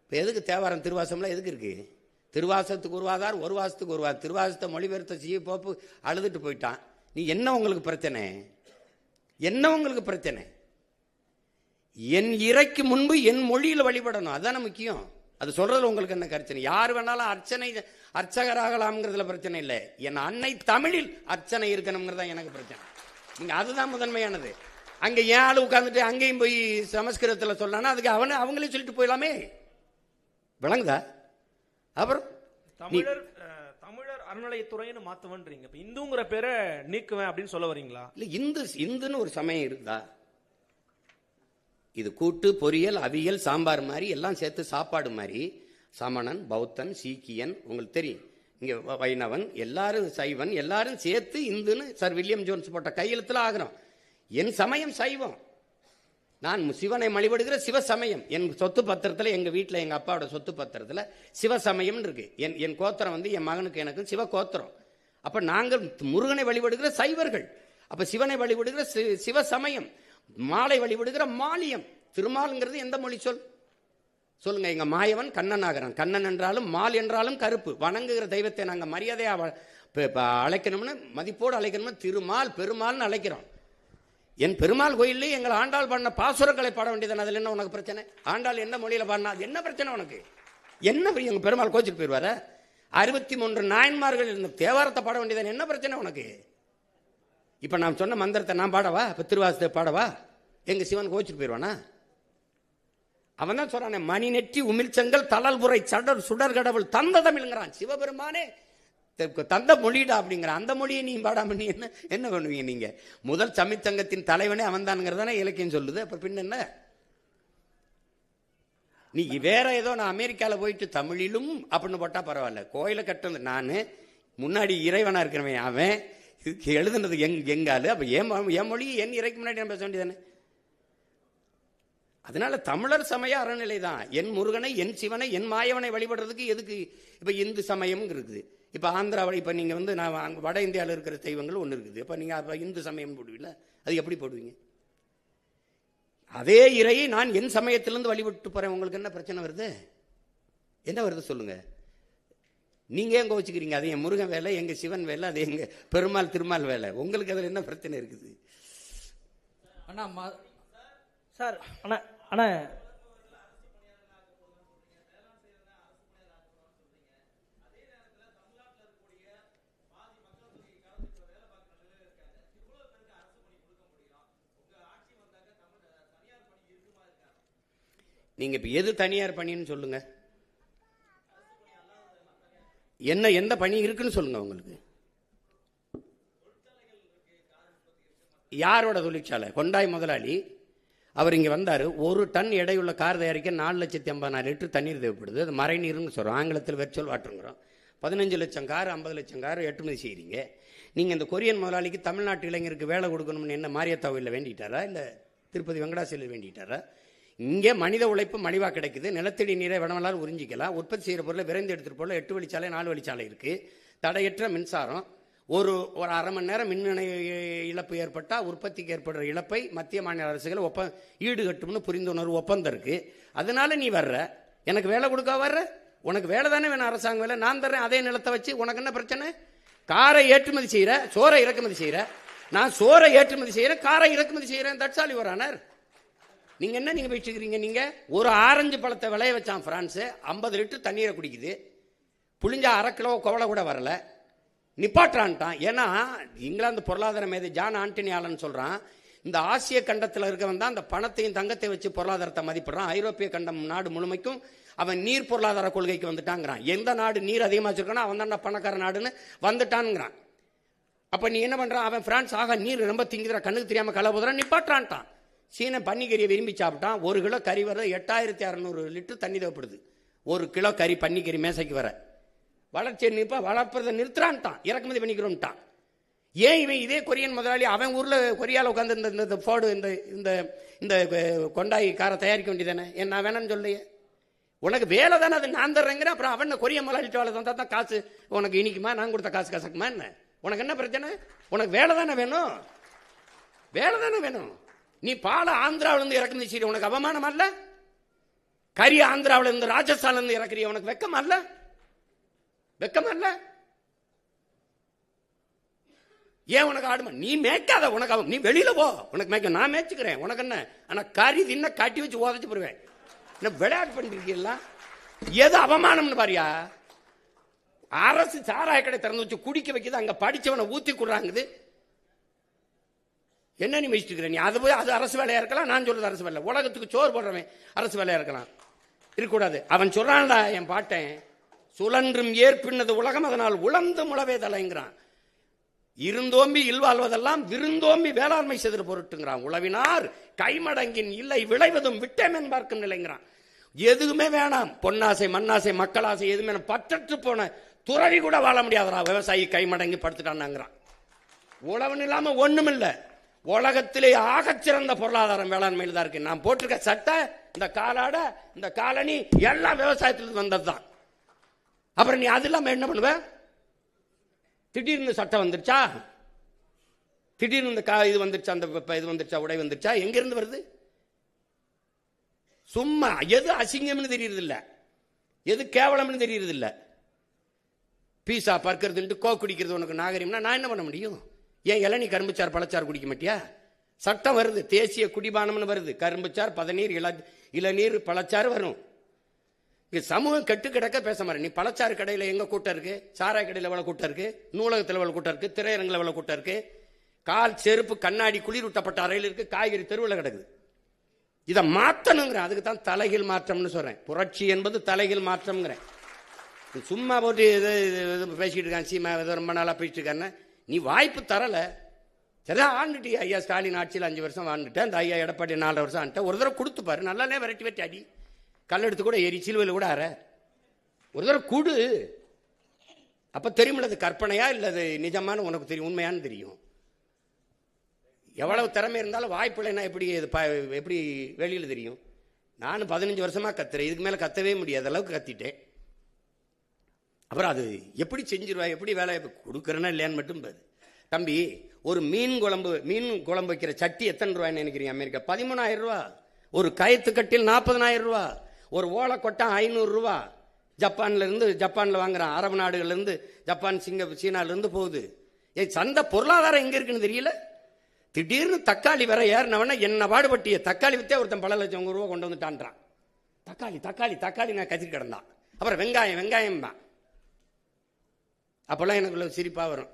இப்போ எதுக்கு தேவாரம் திருவாசம்லாம் எதுக்கு இருக்கு? திருவாசத்துக்கு உருவாதார், ஒரு வாசத்துக்கு உருவாதார். திருவாசத்தை மொழிபெயர்த்த சிவ போப்பு அழுதுட்டு போயிட்டான். நீ என்ன உங்களுக்கு பிரச்சனை? என்ன உங்களுக்கு பிரச்சனை? என் இறைக்கு முன்பு என் மொழியில் வழிபடணும், அதுதானே முக்கியம். அது சொல்றதுல உங்களுக்கு என்ன பிரச்சனை? யார் வேணாலும் அர்ச்சகராகலாம்ங்கிறதுல பிரச்சனை இல்லை. என் அன்னை தமிழில் அர்ச்சனை இருக்கணுங்கிறதா எனக்கு பிரச்சனை. நீங்க அதுதான் முதன்மையானது. அங்க ஏன் ஆளு உட்கார்ந்துட்டு அங்கேயும் போய் சமஸ்கிருதத்தில் சொல்லானா அதுக்கு அவங்களே சொல்லிட்டு போயிடலாமே. விளங்குதா? அப்புறம் தமிழர் அறநிலையத்துறைன்னு மாத்துவன்றீங்க, இந்துங்கிற பேரை நீக்குவேன் அப்படின்னு சொல்ல வரீங்களா? இல்ல, இந்துன்னு ஒரு சமயம் இருக்குதா? இது கூட்டு பொரியல் அவியல் சாம்பார் மாதிரி எல்லாம் சேர்த்து சாப்பாடு மாதிரி. சமணன், பௌத்தன், சீக்கியன், உங்களுக்கு தெரியும், இங்க வைணவன், எல்லாரும் சைவன், எல்லாரும் சேர்த்து இந்துன்னு சர் வில்லியம் ஜோன்ஸ் போட்ட கையெழுத்துல ஆகிறோம். என் சமயம் சைவம், நான் சிவனை வழிபடுகிற சிவசமயம். என் சொத்து பத்திரத்தில், எங்க வீட்டில் எங்க அப்பாவோட சொத்து பத்திரத்தில் சிவசமயம் இருக்கு. என் கோத்திரம் வந்து என் மகனுக்கு எனக்கு சிவ கோத்திரம். அப்ப நாங்கள் முருகனை வழிபடுகிற சைவர்கள். அப்ப சிவனை வழிபடுகிற சிவசமயம், மாலை வழிபடுகிற மாலியம். திருமால்ங்கிறது எந்த மொழி சொல் சொல்லுங்க? எங்க மாயவன் கண்ணன் ஆகிறான். கண்ணன் என்றாலும் மால் என்றாலும் கருப்பு. வணங்குகிற தெய்வத்தை நாங்கள் மரியாதையா அழைக்கணும்னு, மதிப்போடு அழைக்கணும்னு திருமால் பெருமாள்னு அழைக்கிறோம். என் பெருமாள் கோயிலே எங்களை ஆண்டாள் பாடின பாசுரங்களை பாட வேண்டியதானே. அதில் என்ன உனக்கு பிரச்சனை? ஆண்டாள் என்ன மொழியில பாடினா அது என்ன பிரச்சனை உனக்கு? என்ன எங்க பெருமாள் கோச்சிட்டு போயிடுவார? 63 நாயன்மார்கள் இருந்த தேவாரத்தை பாட வேண்டியதானே, என்ன பிரச்சனை உனக்கு? இப்ப நான் சொன்ன மந்திரத்தை நான் பாடவா? இப்ப திருவாசத்தை பாடவா? எங்க சிவன் கோச்சிட்டு போயிடுவானா? அவன் தான் சொல்றானே, மணி நெற்றி உமிழ்ச்செங்கல் தளல்புரை சடர் சுடர் கடவுள் தந்த தமிழ்ங்கிறான். சிவபெருமானே தந்த மொழிடா அப்படிங்கிற அந்த மொழியை நீ பாடாம நீ என்ன பண்ணுவீங்க? நீங்க முதல் தமிழ்ச்சங்கத்தின் தலைவனே அவன் தானுங்கிறதானே இலக்கியம் சொல்லுது. அப்ப பின்ன என்ன? நீ வேற ஏதோ நான் அமெரிக்காவில் போயிட்டு தமிழிலும் அப்படின்னு போட்டா பரவாயில்ல. கோயிலை கட்டுறது நான், முன்னாடி இறைவனா இருக்கிறவன் அவன், இதுக்கு எழுதுனது எங்காலு. அப்ப என் மொழி என் இறைக்கு முன்னாடி நான் பேச வேண்டியதானே? அதனால தமிழர் சமய அறநிலை தான். என் முருகனை, என் சிவனை, என் மாயவனை வழிபடுறதுக்கு எதுக்கு இப்ப இந்து சமயம் இருக்குது. இப்ப ஆந்திராவில் இப்ப நீங்க வந்து நான் வட இந்தியாவில் இருக்கிற தெய்வங்கள் ஒன்று இருக்குது. இப்ப நீங்க அப்ப இந்து சமயம் போடுவீங்களா? அது எப்படி போடுவீங்க? அதே இறையை நான் என் சமயத்திலிருந்து வழிபட்டு போறேன். உங்களுக்கு என்ன பிரச்சனை வருது? என்ன வருது சொல்லுங்க. நீங்க ஏன் கோச்சுக்கிறீங்க? அது என் முருகன் வேலை, எங்க சிவன் வேலை, அது எங்க பெருமாள் திருமால் வேலை. உங்களுக்கு அதுல என்ன பிரச்சனை இருக்குது? அண்ணா சார் அண்ணா நீங்க இப்ப எது தனியார் பணின்னு சொல்லுங்க. என்ன எந்த பணி இருக்குன்னு சொல்லுங்க. உங்களுக்கு யாரோட தொழிற்சாலை? கொண்டாய் முதலாளி அவர் இங்க வந்தாரு. 1 டன் எடையுள்ள கார் தயாரிக்க 4,50,000 லிட்டர் தண்ணீர் தேவைப்படுது. அது மறைநீர்னு சொல்றோம், ஆங்கிலத்தில் வெர்ச்சுவல் வாட்டருங்கிறோம். 15 லட்சம் கார் 50 லட்சம் கார் ஏற்றுமதி செய்யறீங்க. நீங்க இந்த கொரியன் முதலாளிக்கு தமிழ்நாட்டு இளைஞருக்கு வேலை கொடுக்கணும்னு என்ன மாரியத்தாவில் வேண்டிட்டாரா, இல்ல திருப்பதி வெங்கடாசலில் வேண்டிட்டாரா? இங்கே மனித உழைப்பு மலிவா கிடைக்குது. நிலத்தடி நீரை வடமலால் உறிஞ்சிக்கலாம். உற்பத்தி செய்கிற பொருளை விரைந்து எடுத்துட்டு போல 8 வழிச்சாலை 4 வழிச்சாலை இருக்கு. தடையற்ற மின்சாரம். ஒரு அரை மணி நேரம் மின் இழப்பு ஏற்பட்டா உற்பத்திக்கு ஏற்படுற இழப்பை மத்திய மாநில அரசுகள் ஈடுகட்டும்னு புரிந்துணர்வு ஒப்பந்தம் இருக்கு. அதனால நீ வர்ற, எனக்கு வேலை கொடுக்க வர்ற, உனக்கு வேலை தானே வேணும், அரசாங்க வேலை. நான் தர்றேன் அதே நிலத்தை வச்சு. உனக்கு என்ன பிரச்சனை? காரை ஏற்றுமதி செய்யற, சோறை இறக்குமதி செய்யற. நான் சோறை ஏற்றுமதி செய்யறேன், காரை இறக்குமதி செய்யறேன். That's all your honour. நீங்க என்ன நீங்க பேசிக்கிறீங்க? நீங்க ஒரு ஆரஞ்சு பழத்தை விளைய வச்சான் பிரான்ஸ், 50 லிட்டர் தண்ணீரை குடிக்குது. புளிஞ்சா 1/2 கிலோ கோவலை கூட வரல, நிப்பாற்றான்ட்டான். ஏன்னா இங்கிலாந்து பொருளாதார மேதை ஜான் ஆண்டனி ஆலன் சொல்றான், இந்த ஆசிய கண்டத்தில் இருக்கவன் தான் அந்த பணத்தையும் தங்கத்தை வச்சு பொருளாதாரத்தை மதிப்பிடுறான். ஐரோப்பிய கண்டம் நாடு முழுமைக்கும் அவன் நீர் பொருளாதார கொள்கைக்கு வந்துட்டாங்கிறான். எந்த நாடு நீர் அதிகமாக வச்சிருக்கானோ அவன் தான் பணக்கார நாடுன்னு வந்துட்டான்ங்கிறான். அப்ப நீ என்ன பண்றான்? அவன் பிரான்ஸ் ஆக நீர் ரொம்ப திங்குற, கண்ணுக்கு தெரியாம களை போதுறான், நிப்பாற்றான்ட்டான். சீன பன்னிக்கறியை விரும்பி சாப்பிட்டான். 1 கிலோ கறி வர 8600 லிட்டர் தண்ணி தேவைப்படுது. 1 கிலோ கறி பன்னிக்கறி மேசைக்கு வர. வளர்ச்சியை நிற்பா, வளர்ப்பதை நிறுத்துறான்ட்டான், இறக்குமதி பண்ணிக்கிறோம்ட்டான். ஏன் இவன் இதே கொரியன் முதலாளி அவன் ஊர்ல கொரியால உட்காந்து இந்த ஃபோர்டு இந்த கொண்டாய் காரை தயாரிக்க வேண்டியதானே? ஏன் நான் வேணான்னு சொல்லையே? உனக்கு வேலை தானே, அது நான் தர்றேங்கிறேன். அப்புறம் அவன் கொரியன் முதலாளிட்டு வேலை தந்தா தான் காசு உனக்கு இனிக்குமா? நான் கொடுத்த காசு கசக்குமா என்ன? உனக்கு என்ன பிரச்சனை? உனக்கு வேலை தானே வேணும், வேலை தானே வேணும். நீ பால ஆந்திராவில இருந்து இறக்குமதி செய்ய உனக்கு அவமானம் அல்ல? கறி ஆந்திராவில இருந்து ராஜஸ்தான்ல இருந்து இறக்குறிய உனக்கு வெக்கம் அல்ல? வெக்கம் அல்ல? ஏன் உனக்கு ஆடுமா? நீ மேய்க்காத, உனக்கு நீ வெளியில போ, உனக்கு மேய்க்க நான் மேய்ச்சிக்கிறேன். உனக்கு என்ன? ஆனா கறி தின்ன கட்டி வச்சு உதச்சு போடுவேன். என்ன விளையாட்டு பண்ணிருக்கீங்களா? எது அவமானம்னு பாரியா? அரசு சாராய கடை திறந்து வச்சு குடிக்க வைக்குது, அங்க படிச்சவனை ஊத்தி கொடுறாங்குது. என்ன நீ மெச்சிட்டு நீ? அது போய் அது அரசு வேலையா இருக்கலாம். நான் சொல்றது அரசு வேலை. உலகத்துக்கு சோறு போடுறவன் அரசு வேலையா இருக்கலாம், இருக்கக்கூடாது. அவன் சொல்றான்டா என் பாட்டேன், சுழன்றும் ஏற்பின்னது உலகம் அதனால் உழந்து முளவே தலைங்கிறான். இருந்தோம்பி இல்வாழ்வதெல்லாம் விருந்தோம்பி வேளாண்மை செய்த பொருட்டுங்கிறான். உழவினார் கைமடங்கின் இல்லை விளைவதும் விட்டேமன் பார்க்கும் நிலைங்கிறான். எதுவுமே வேணாம், பொன்னாசை மண்ணாசை மக்களாசை எதுவுமே பற்றற்று போன துறவி கூட வாழ முடியாதரா. விவசாயி கைமடங்கி படுத்துட்டான்ங்கிறான். உழவன் இல்லாம ஒண்ணும் இல்லை. உலகத்திலே ஆகச்சிறந்த பொருளாதாரம் வேளாண்மையில் தான் இருக்கு. நான் போட்டிருக்க சட்டை, இந்த காலாட, இந்த காலனி எல்லாம் விவசாயத்திலிருந்து வந்ததுதான். அப்புறம் நீ அது இல்லாம என்ன பண்ணுவ? திடீர்னு சட்டம் வந்துருச்சா, திடீர்னு இந்த இது வந்துருச்சா, அந்த இது வந்துருச்சா, உடை வந்துருச்சா, எங்க இருந்து வருது? சும்மா எது அசிங்கம்னு தெரியறது இல்ல, எது கேவலம்னு தெரியறது இல்ல. பீஸா பறக்கிறது கோ குடிக்கிறது உனக்கு நாகரிகம்னா நான் என்ன பண்ண முடியும்? ஏன் இளநீ கரும்புச்சார் பழச்சார் குடிக்க மாட்டியா? சட்டம் வருது, தேசிய குடிபானம்னு வருது. கரும்புச்சார் பதநீர் இளநீர் பழச்சாறு வரும். சமூகம் கெட்டு கிடக்க பேச மாதிரி. நீ பழச்சாறு கடையில் எங்க கூட்டம் இருக்கு, சாராய கடையில் எவ்வளவு கூட்டம் இருக்கு, நூலகத்தில் எவ்வளவு கூட்டம் இருக்கு, திரையரங்கில் எவ்வளவு கூட்டம் இருக்கு, கால் செருப்பு கண்ணாடி குளிரூட்டப்பட்ட அறையில் இருக்கு, காய்கறி தெருவில் கிடக்குது. இதை மாற்றணுங்கிறேன். அதுக்கு தான் தலைகீழ் மாற்றம்னு சொல்றேன். புரட்சி என்பது தலைகீழ் மாற்றம்ங்கிறேன். சும்மா போட்டு பேசிக்கிட்டு இருக்கான் சீமா ஏதோ ரொம்ப நாளாக பேசிட்டு இருக்கான்னு நீ வாய்ப்பு தரல. சரிதான் ஆண்டுட்டு ஐயா ஸ்டாலின் ஆட்சியில் 5 வருஷம் வாழ்ந்துட்டேன். அந்த ஐயா எடப்பாடி 4 வருஷம் ஆண்டுட்டேன். ஒரு தடவை கொடுத்துப்பாரு, நல்லாலே விரட்டி வெட்டி அடி, கல்லெடுத்து கூட ஏறி சிலுவையில் கூட ஆற, ஒரு தடவை கொடு. அப்போ தெரியுமில்ல அது கற்பனையா இல்லை அது நிஜமான உனக்கு தெரியும், உண்மையானு தெரியும். எவ்வளவு திறமை இருந்தாலும் வாய்ப்பு இல்லைன்னா எப்படி வெளியில் தெரியும்? நானும் 15 வருஷமாக கத்துறேன், இதுக்கு மேலே கத்தவே முடியாத அளவுக்கு கத்திட்டேன். அப்புறம் அது எப்படி செஞ்சிருவா, எப்படி வேலை கொடுக்குறேன்னா இல்லையான்னு மட்டும் பாரு. தம்பி, ஒரு மீன் குழம்பு வைக்கிற சட்டி எத்தனை ரூபாய்ன்னு நினைக்கிறீங்க? அமெரிக்கா 13,000 ரூபா. ஒரு கயத்து கட்டில் 40,000 ரூபா. ஒரு ஓலை கொட்டம் 500 ரூபா. ஜப்பான்ல வாங்குறான், அரபு நாடுகள்ல இருந்து, ஜப்பான், சீனால இருந்து போகுது. சந்தை பொருளாதாரம் எங்க இருக்குன்னு தெரியல. திடீர்னு தக்காளி வர ஏறினவன என்ன பாடுபட்டிய தக்காளி வித்தே ஒருத்தன் பல லட்சம் ரூபா கொண்டு வந்துட்டான்றான். தக்காளி நான் கத்திட்டு கிடந்தான். அப்புறம் வெங்காயம் தான். அப்பெல்லாம் எனக்குள்ள சிரிப்பா வரும்.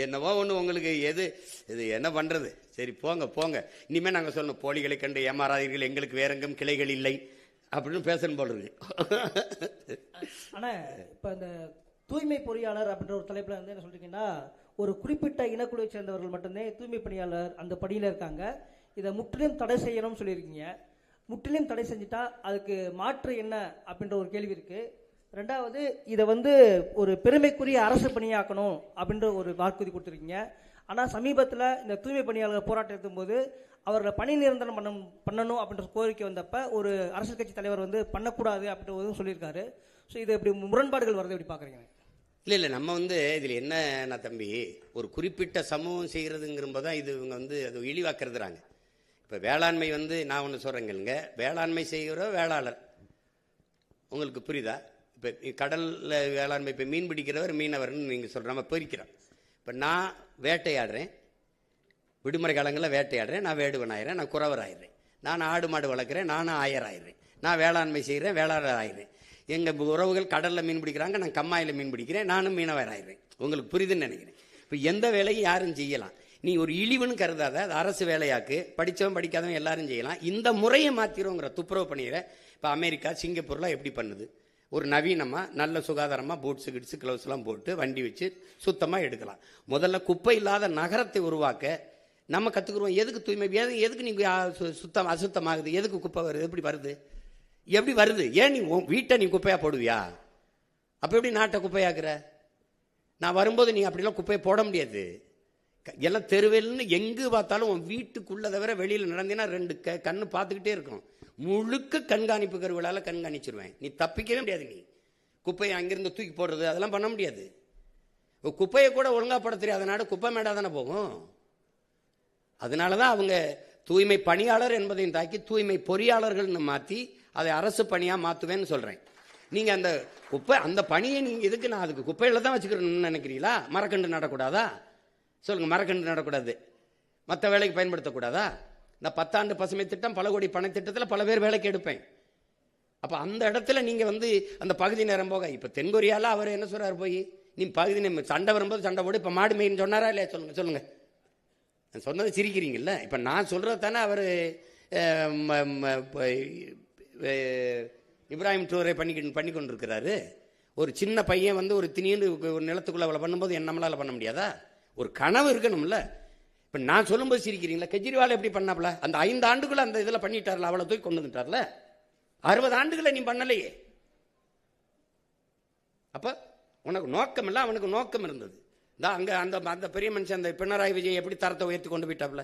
என்னவோ ஒன்று உங்களுக்கு இது என்ன பண்றது? சரி போங்க. இனிமே நாங்கள் சொல்லணும், போலிகளை கண்டு ஏமாறாதீர்கள், எங்களுக்கு வேறெங்கும் கிளைகள் இல்லை அப்படின்னு பேசணும் போல இருக்கு. ஆனா இப்ப இந்த தூய்மை பொறியாளர் அப்படின்ற ஒரு தலைப்புல வந்து என்ன சொல்றீங்கன்னா, ஒரு குறிப்பிட்ட இனக்குழுவை சேர்ந்தவர்கள் மட்டும்தான் தூய்மை பணியாளர் அந்த படியில இருக்காங்க. இதை முற்றிலும் தடை செய்யணும்னு சொல்லியிருக்கீங்க. முற்றிலும் தடை செஞ்சுட்டா அதுக்கு மாற்று என்ன அப்படின்ற ஒரு கேள்வி இருக்கு. ரெண்டாவது, இதை வந்து ஒரு பெருமைக்குரிய அரசு பணியாக்கணும் அப்படின்ற ஒரு வாக்குறுதி கொடுத்துருக்கீங்க. ஆனால் சமீபத்தில் இந்த தூய்மை பணியாளர்கள் போராட்டம் எடுக்கும் போது அவர்களை பணி நிரந்தரம் பண்ணணும் அப்படின்ற கோரிக்கை வந்தப்ப ஒரு அரசியல் கட்சி தலைவர் வந்து பண்ணக்கூடாது அப்படின்ற சொல்லியிருக்காரு. ஸோ இது எப்படி முரண்பாடுகள் வரது எப்படி பார்க்குறீங்க? இல்லை நம்ம வந்து இதில் என்ன தம்பி, ஒரு குறிப்பிட்ட சமூகம் செய்கிறதுங்கிறப்ப தான் இது இவங்க வந்து அது இழிவாக்குறதுறாங்க. இப்போ வேளாண்மை வந்து நான் ஒன்று சொல்கிறேங்க, வேளாண்மை செய்கிற வேளாளர் உங்களுக்கு புரியுதா? இப்போ கடலில் வேளாண்மை, இப்போ மீன் பிடிக்கிறவர் மீனவர்னு நீங்கள் சொல்கிற நம்ம போயிருக்கிறோம். இப்போ நான் வேட்டையாடுறேன், விடுமுறை காலங்களில் வேட்டையாடுறேன், நான் வேடுவன் ஆயிடுறேன், நான் குறவர் ஆயிடுறேன். நான் ஆடு மாடு வளர்க்குறேன், நானும் ஆயர் ஆயிடுறேன். நான் வேளாண்மை செய்கிறேன், வேளாளர் ஆயிடுறேன். எங்கள் உறவுகள் கடலில் மீன் பிடிக்கிறாங்க, நான் கம்மாயில் மீன் பிடிக்கிறேன், நானும் மீனவர் ஆயிடுறேன். உங்களுக்கு புரியுதுன்னு நினைக்கிறேன். இப்போ எந்த வேலையும் யாரும் செய்யலாம். நீ ஒரு இழிவுன்னு கருதாத, அது அரசு வேலையாக்கு, படித்தவன் படிக்காதவன் எல்லாரும் செய்யலாம். இந்த முறையை மாற்றிடுவோங்கிற துப்புரவு பண்ணிடுற. இப்போ அமெரிக்கா, சிங்கப்பூர்லாம் எப்படி பண்ணுது? ஒரு நவீனமாக நல்ல சுகாதாரமாக பூட்ஸு கிட்ஸு க்ளவுஸ்லாம் போட்டு வண்டி வச்சு சுத்தமாக எடுக்கலாம். முதல்ல குப்பை இல்லாத நகரத்தை உருவாக்க நம்ம கற்றுக்குருவோம். எதுக்கு தூய்மை, எதுக்கு நீங்கள் அசுத்தமாகுது, எதுக்கு குப்பை வருது, எப்படி வருது? ஏன் நீ வீட்டை நீ குப்பையாக போடுவியா? அப்போ எப்படி நாட்டை குப்பையாக்குற? நான் வரும்போது நீ அப்படிலாம் குப்பையை போட முடியாது. எல்லாம் தெருவெல்னு எங்கு பார்த்தாலும் உன் வீட்டுக்குள்ளே தவிர வெளியில் நடந்தீங்கன்னா 2 கண்ணு பார்த்துக்கிட்டே இருக்கும். முழுக்க கண்காணிப்பு கருவிகளால் கண்காணிச்சிருவேன். நீ தப்பிக்கவே முடியாது. நீ குப்பையை அங்கிருந்து தூக்கி போடுறது அதெல்லாம் பண்ண முடியாது. குப்பையை கூட ஒழுங்காக போட தெரியாத நாடு குப்பை மேடாக தானே போகும். அதனால தான் அவங்க தூய்மை பணியாளர் என்பதையும் தாக்கி தூய்மை பொறியாளர்கள்னு மாற்றி அதை அரசு பணியாக மாற்றுவேன்னு சொல்கிறேன். நீங்கள் அந்த பணியை நீங்கள் எதுக்கு, நான் அதுக்கு குப்பையில் தான் வச்சுக்கிறேன்னு நினைக்கிறீங்களா? மரக்கன்று நடக்கூடாதா? சொல்லுங்கள், மரக்கன்று நடக்கூடாது, மற்ற வேலைக்கு பயன்படுத்தக்கூடாதா? இந்த 10 ஆண்டு பசுமை திட்டம், பல கோடி பண திட்டத்தில் பல பேர் வேலைக்கு எடுப்பேன். அப்போ அந்த இடத்துல நீங்கள் வந்து அந்த பகுதி நேரம் போக, இப்போ தென்கொரியாவில் அவர் என்ன சொல்கிறார், போய் நீ பகுதி நேரம் சண்டை வரும்போது சண்டை போடு, இப்போ மாடு மேய்ன்னு சொன்னாரா இல்லையா? சொல்லுங்கள். நான் சொன்னதை சிரிக்கிறீங்கல்ல. இப்போ நான் சொல்கிறது தானே அவர் இப்ராஹிம் ட்ரோரே பண்ணி கொண்டிருக்கிறாரு. ஒரு சின்ன பையன் வந்து ஒரு திடீர்னு ஒரு நிலத்துக்குள்ளே அவளை பண்ணும்போது நம்மளால் பண்ண முடியாதா? ஒரு கனவு இருக்கணும்ல. இப்போ நான் சொல்லும்போது சிரிக்கிறீங்களா? கெஜ்ரிவால் எப்படி பண்ணாப்ல? அந்த 5 ஆண்டுக்குள்ள அந்த இதில் பண்ணிட்டார்ல, அவளை தூக்கி கொண்டு வந்துட்டார்ல. 60 ஆண்டுகளை நீ பண்ணலையே. அப்போ உனக்கு நோக்கம் இல்லை, அவனுக்கு நோக்கம் இருந்தது. அங்கே அந்த பெரிய மனுஷன் அந்த பினராயி விஜய் எப்படி தரத்தை உயர்த்தி கொண்டு போயிட்டாப்ல.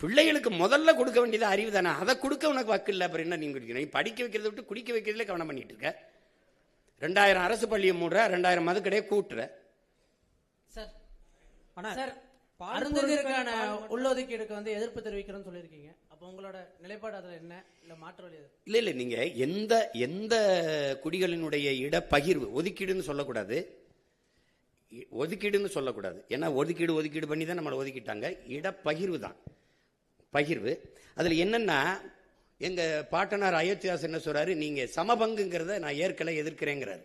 பிள்ளைகளுக்கு முதல்ல கொடுக்க வேண்டியது அறிவு தானே, அதை கொடுக்க உனக்கு வக்கு இல்லை. அப்புறம் என்ன நீங்க குடிக்கணும்? நீ படிக்க வைக்கிறத விட்டு குடிக்க வைக்கிறதுல கவனம் பண்ணிட்டு இருக்க. 2000 அரசு பள்ளியை மூடுற, 2000 மதுக்கடையை கூட்டுற. சார் சார், அருந்ததிற்கான உள்ளொதுக்கீடுக்கு வந்து எதிர்ப்பு தெரிவிக்கிறேன்னு சொல்லியிருக்கீங்க. அப்போ உங்களோட நிலைப்பாடு அதில் என்ன, இல்லை மாற்று வழி? இல்லை நீங்க எந்த குடிகளினுடைய இடப்பகிர்வு, ஒதுக்கீடுன்னு சொல்லக்கூடாது, ஒதுக்கீடுன்னு சொல்லக்கூடாது. ஏன்னா ஒதுக்கீடு பண்ணி தான் நம்மளை ஒதுக்கிட்டாங்க. இடப்பகிர்வு தான் பகிர்வு. அதில் என்னன்னா, எங்கள் பாட்டனார் அயோத்தியாஸ் என்ன சொல்கிறாரு, நீங்கள் சமபங்குங்கிறத நான் ஏற்கனவே எதிர்க்கிறேங்கிறாரு.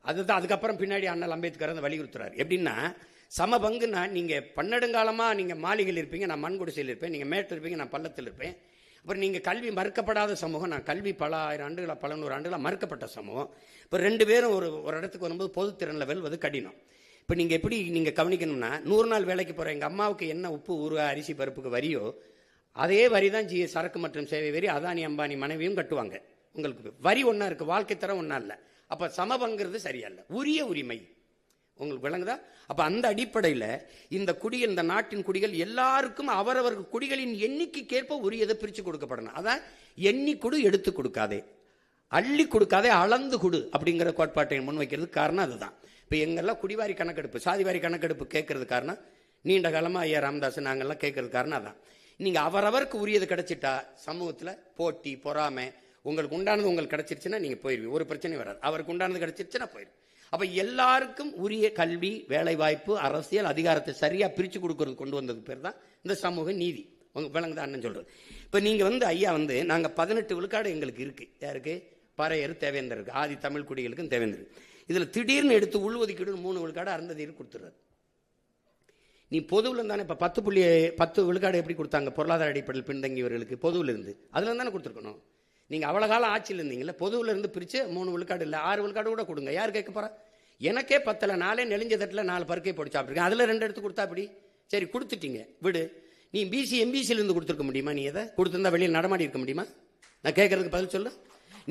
அதுதான் அதுக்கப்புறம் பின்னாடி அண்ணல் அம்பேத்கர் அதை வலியுறுத்துறாரு. எப்படின்னா, சமபங்குன்னா நீங்கள் பன்னெடுங்காலமாக நீங்கள் மாளிகையில் இருப்பீங்க, நான் மண் குடிசையில் இருப்பேன், நீங்கள் மேட்டில் இருப்பீங்க, நான் பள்ளத்தில் இருப்பேன். அப்புறம் நீங்கள் கல்வி மறுக்கப்படாத சமூகம், நான் கல்வி பல ஆயிரம் ஆண்டுகளாக பல நூறு ஆண்டுகளாக மறுக்கப்பட்ட சமூகம். இப்போ 2 பேரும் ஒரு இடத்துக்கு வரும்போது பொதுத்திறனில் வெல்வது கடினம். இப்போ நீங்கள் எப்படி நீங்கள் கவனிக்கணும்னா, 100 நாள் வேலைக்கு போகிற எங்கள் அம்மாவுக்கு என்ன உப்பு ஊறுகாய் அரிசி பருப்புக்கு வரியோ அதே வரி தான் சரக்கு மற்றும் சேவை வரி அதானி அம்பானி மனைவியும் கட்டுவாங்க. உங்களுக்கு வரி ஒன்றா இருக்குது, வாழ்க்கை தரம் ஒன்றா இல்லை. அப்போ சமபங்கிறது சரியா இல்லை, உரிய உரிமை உங்களுக்கு விளங்குதா? அப்போ அந்த அடிப்படையில் இந்த குடிகள், இந்த நாட்டின் குடிகள் எல்லாருக்கும் அவரவர்கள் குடிகளின் எண்ணிக்கைக்கேற்ப உரியதை பிரித்து கொடுக்கப்படணும். அதான் எண்ணி கொடு எடுத்து கொடுக்காதே, அள்ளி கொடுக்காதே அளந்து கொடு அப்படிங்கிற கோட்பாட்டை முன்வைக்கிறது காரணம் அதுதான். இப்போ எங்கெல்லாம் குடிவாரி கணக்கெடுப்பு, சாதிவாரி கணக்கெடுப்பு கேட்கறது காரணம், நீண்ட காலமாக ஐயா ராமதாஸ் நாங்கள்லாம் கேட்கறது காரணம் அதான். நீங்கள் அவரவருக்கு உரியது கிடைச்சிட்டா சமூகத்தில் போட்டி பொறாமை, உங்களுக்கு உண்டானது உங்களுக்கு கிடைச்சிருச்சுன்னா நீங்கள் போயிடுவீங்க, ஒரு பிரச்சனையும் வராது. அவருக்கு உண்டானது கிடைச்சிருச்சுன்னா போயிடும். அப்போ எல்லாருக்கும் உரிய கல்வி, வேலை வாய்ப்பு, அரசியல் அதிகாரத்தை சரியாக பிரித்து கொடுக்கறது கொண்டு வந்தது பேர் தான் இந்த சமூக நீதி. உங்கள் விளங்குதான் அண்ணன் சொல்கிறது. இப்போ நீங்கள் ஐயா நாங்கள் 18 விழுக்காடு எங்களுக்கு இருக்குது. யாருக்கு? பறையர் தேவேந்தருக்கு, ஆதி தமிழ் குடிகளுக்கும் தேவேந்தருக்கு. இதில் திடீர்னு எடுத்து உள்ஒதுக்கீடு 3 விழுக்காடு அருந்ததியர் கொடுத்துறாரு. நீ பொதுவில் தானே இப்போ 10 விழுக்காடு எப்படி கொடுத்தாங்க? பொருளாதார அடிப்படையில் பின்தங்கியவர்களுக்கு பொதுவில் இருந்து அதில் தானே கொடுத்துருக்கணும். நீங்கள் அவ்வளோ காலம் ஆட்சியில் இருந்தீங்களே, பொதுவில் இருந்து பிரித்து 3 விழுக்காடு இல்லை 6 விழுக்காடு கூட கொடுங்க. யார் கேட்க போகிறா? எனக்கே 10ல் 4 நெளிஞ்ச தட்டில் 4 பருக்கை போட்டு சாப்பிட்ருக்கேன், அதில் 2 எடுத்து கொடுத்தா அப்படி சரி கொடுத்துட்டீங்க விடு. நீ பிசி எம்பிசியிலேருந்து கொடுத்துருக்க முடியுமா? நீ எதை கொடுத்துருந்தா வெளியில் நடமாடி இருக்க முடியுமா? நான் கேட்கறதுக்கு பதில் சொல்லு.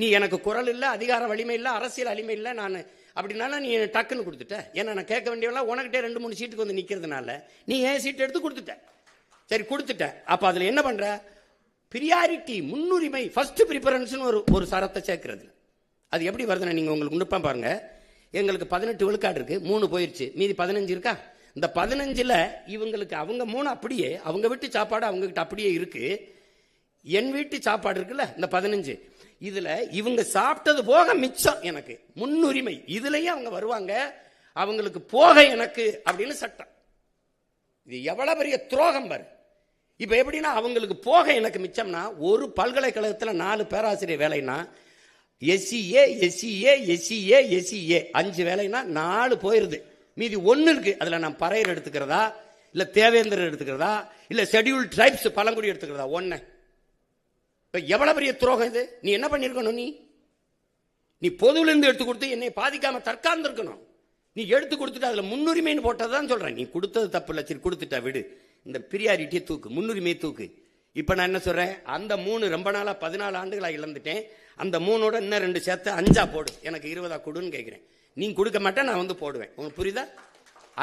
நீ எனக்கு குரல் இல்லை, அதிகார வலிமை இல்லை, அரசியல் வலிமை இல்லை, நான் அப்படின்னால நீ டக்குன்னு கொடுத்துட்ட. ஏன்னா நான் கேட்க வேண்டியவெல்லாம் உனக்கிட்டே 2-3 சீட்டுக்கு வந்து நிற்கிறதுனால நீ ஏன் சீட்டு எடுத்து கொடுத்துட்ட. சரி கொடுத்துட்ட. அப்போ அதில் என்ன பண்ணுற? பிரியாரிட்டி, முன்னுரிமை, ஃபர்ஸ்ட் ப்ரிஃபரன்ஸ்னு ஒரு சரத்தை சேர்க்கறது. அது எப்படி வருதுன்னா, நீங்கள் உங்களுக்கு நுட்பம் பாருங்க. எங்களுக்கு 18 விழுக்காடு இருக்கு, 3 போயிடுச்சு, மீதி 15 இருக்கா? இந்த 15ல் இவங்களுக்கு அவங்க 3 அப்படியே, அவங்க வீட்டு சாப்பாடு அவங்க கிட்ட அப்படியே இருக்கு, என் வீட்டு சாப்பாடு இருக்குல்ல இந்த 15, இதுல இவங்க சாப்பிட்டது போக மிச்சம் எனக்கு முன்னுரிமை. இதுலயே அவங்க வருவாங்க, அவங்களுக்கு போக எனக்கு அப்படின்னு சட்டம். இது எவ்வளவு பெரிய துரோகம் பாரு. இப்ப எப்படின்னா, அவங்களுக்கு போக எனக்கு மிச்சம்னா, ஒரு பல்கலைக்கழகத்தில் 4 பேராசிரியர் வேலைன்னா எஸ்சிஏ எஸ்சிஏ எஸ்சிஏ எஸ்சிஏ 5 வேலைன்னா 4 போயிருது, மீதி 1 இருக்கு. அதுல நான் பறையர் எடுத்துக்கிறதா, இல்ல தேவேந்திரர் எடுத்துக்கிறதா, இல்ல ஷெட்யூல்ட் ட்ரைப்ஸ் பழங்குடி எடுத்துக்கிறதா? 1. எவ்வளவு பெரிய துரோகம் இது. நீ என்ன பண்ணிருக்கணும்? நீ பொதுவில இருந்து எடுத்து கொடுத்து என்னை பாதிக்காம தற்காந்து இருக்கணும். நீ எடுத்து கொடுத்துட்டு அதுல முன்னுரிமைன்னு போட்டதான் சொல்றேன். நீ கொடுத்தது தப்பு இல்லை, சரி கொடுத்துட்டா விடு. இந்த பிரியாரிட்டியை தூக்கு, முன்னுரிமையை தூக்கு. இப்ப நான் என்ன சொல்றேன்? அந்த 3 ரொம்ப நாளா 14 ஆண்டுகளா இழந்துட்டேன். அந்த 3ஓட இன்னும் 2 சேர்த்து 5 போடு, எனக்கு 20 கொடுன்னு கேட்கிறேன். நீ கொடுக்க மாட்டேன், நான் போடுவேன். உங்களுக்கு புரியுதா?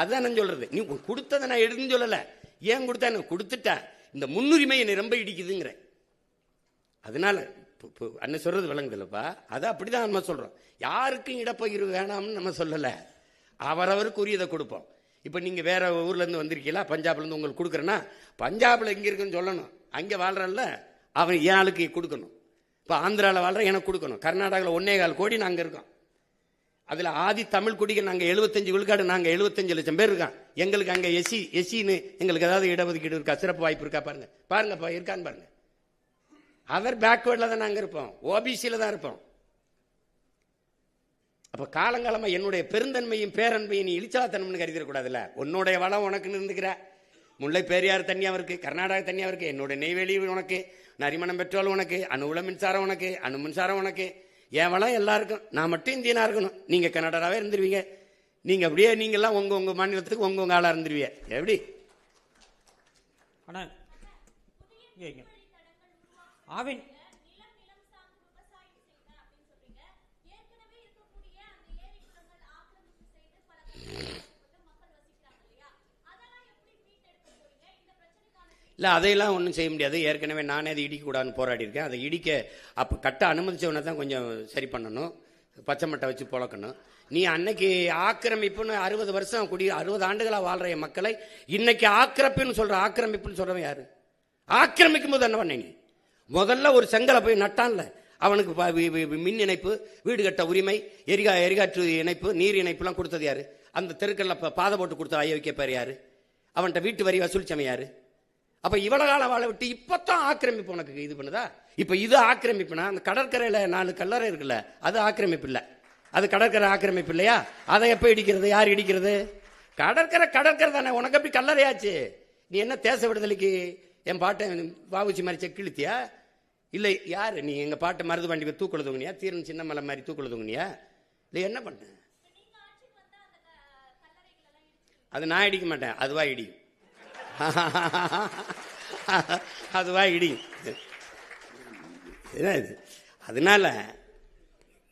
அதான் நான் சொல்றது. நீ கொடுத்ததை நான் எடுத்துன்னு சொல்லல, ஏன் கொடுத்தா? நான் கொடுத்துட்டேன். இந்த முன்னுரிமை என்னை ரொம்ப இடிக்குதுங்கிற. அதனால அண்ணன் சொல்றது விளங்குதுல்லப்பா. அது அப்படிதான் நம்ம சொல்றோம். யாருக்கும் இடப்பகிர்வு வேணாம்னு நம்ம சொல்லல, அவரவருக்கு உரியதை கொடுப்போம். இப்ப நீங்க வேற ஊர்ல இருந்து வந்திருக்கீங்களா, பஞ்சாப்ல இருந்து உங்களுக்கு கொடுக்குறேன்னா, பஞ்சாப்ல எங்க இருக்குன்னு சொல்லணும். அங்க வாழ்றல்ல அவன் என் ஆளுக்கு கொடுக்கணும். இப்ப ஆந்திரால வாழ்ற எனக்கு கொடுக்கணும். கர்நாடகாவில் 1.25 கோடி நாங்க இருக்கோம். அதுல ஆதி தமிழ் குடிகள் நாங்க 75 விழுக்காடு, நாங்க 75 லட்சம் பேர் இருக்கான். எங்களுக்கு அங்க எஸ்சின்னு எங்களுக்கு ஏதாவது இடஒதுக்கீடு இருக்கா, சிறப்பு வாய்ப்பு இருக்கா? பாருங்க பாருங்கப்பா, இருக்கான்னு பாருங்க. அவர் பேக்வேர்டில் தான் நாங்கள் இருப்போம், ஓபிசியில் தான் இருப்போம். அப்போ காலங்காலமாக என்னுடைய பெருந்தன்மையும் பேரன்மையும் நீ இழிச்சலாத்தனம்னு கருதிடக்கூடாதுல்ல. உன்னுடைய வளம் உனக்குன்னு இருந்துக்கிற. முல்லை பெரியாறு தனியாக இருக்கு, கர்நாடகா தனியாக இருக்கு, என்னுடைய நெய்வேலி உனக்கு, நரிமணம் பெட்ரோல் உனக்கு, அணு உல மின்சாரம் உனக்கு, அணு மின்சாரம் உனக்கு, என் வளம் எல்லாருக்கும். நான் மட்டும் இந்தியனாக இருக்கணும், நீங்கள் கன்னடாவே இருந்துருவீங்க. நீங்கள் அப்படியே நீங்கள்லாம் உங்கள் மாநிலத்துக்கு உங்கள் ஆளாக இருந்துருவீங்க. எப்படி? ஆனால் ஆவின் இல்லை அதையெல்லாம் ஒன்றும் செய்ய முடியாது. ஏற்கனவே நானே அதை இடிக்கக்கூடாதுன்னு போராடி இருக்கேன். அதை இடிக்க அப்போ கட்ட அனுமதிச்சவனை தான் கொஞ்சம் சரி பண்ணணும், பச்சை மட்டை வச்சு புழக்கணும். நீ அன்னைக்கு ஆக்கிரமிப்புன்னு 60 வருஷம் 60 ஆண்டுகளாக வாழ்ற என் மக்களை இன்னைக்கு ஆக்கிரமிப்புன்னு சொல்ற. ஆக்கிரமிப்புன்னு சொல்றவன் யாரு? ஆக்கிரமிக்கும் போது என்ன பண்ண? நீ முதல்ல ஒரு செங்கலை போய் நட்டான்ல, அவனுக்கு மின் இணைப்பு, வீடு கட்ட உரிமை, எரிகாற்று இணைப்பு, நீர் இணைப்புலாம் கொடுத்தது யாரு? அந்த தெருக்கல்ல பாதை போட்டு கொடுத்த ஐயோக்கிய பேர் யாரு? அவன்கிட்ட வீட்டு வரி வசூலிச்சவன் யாரு? அப்ப இவ்வளவு காலம் வாழ விட்டு இப்பதான் ஆக்கிரமிப்பு உனக்கு இது பண்ணுதா? இப்ப இது ஆக்கிரமிப்புனா, அந்த கடற்கரையில 4 கல்லறை இருக்குல்ல, அது ஆக்கிரமிப்பு இல்ல, அது கடற்கரை ஆக்கிரமிப்பு இல்லையா? அதை எப்ப இடிக்கிறது? யார் இடிக்கிறது? கடற்கரை தானே. உனக்கு எப்படி கல்லறையாச்சு? நீ என்ன தேச விடுதலைக்கு என் பாட்டை வாவுச்சி மாதிரி செக்கிழுத்தியா? இல்லை யாரு நீ எங்க பாட்டு மருது பாண்டி போய் தூக்குல தூங்குனியா, தீரன் சின்ன மலை மாதிரி தூக்குல தூங்குனியா, இல்லை என்ன பண்ண? அது நான் இடிக்க மாட்டேன், அதுவா இடியும். அதுவா இடியும். அதனால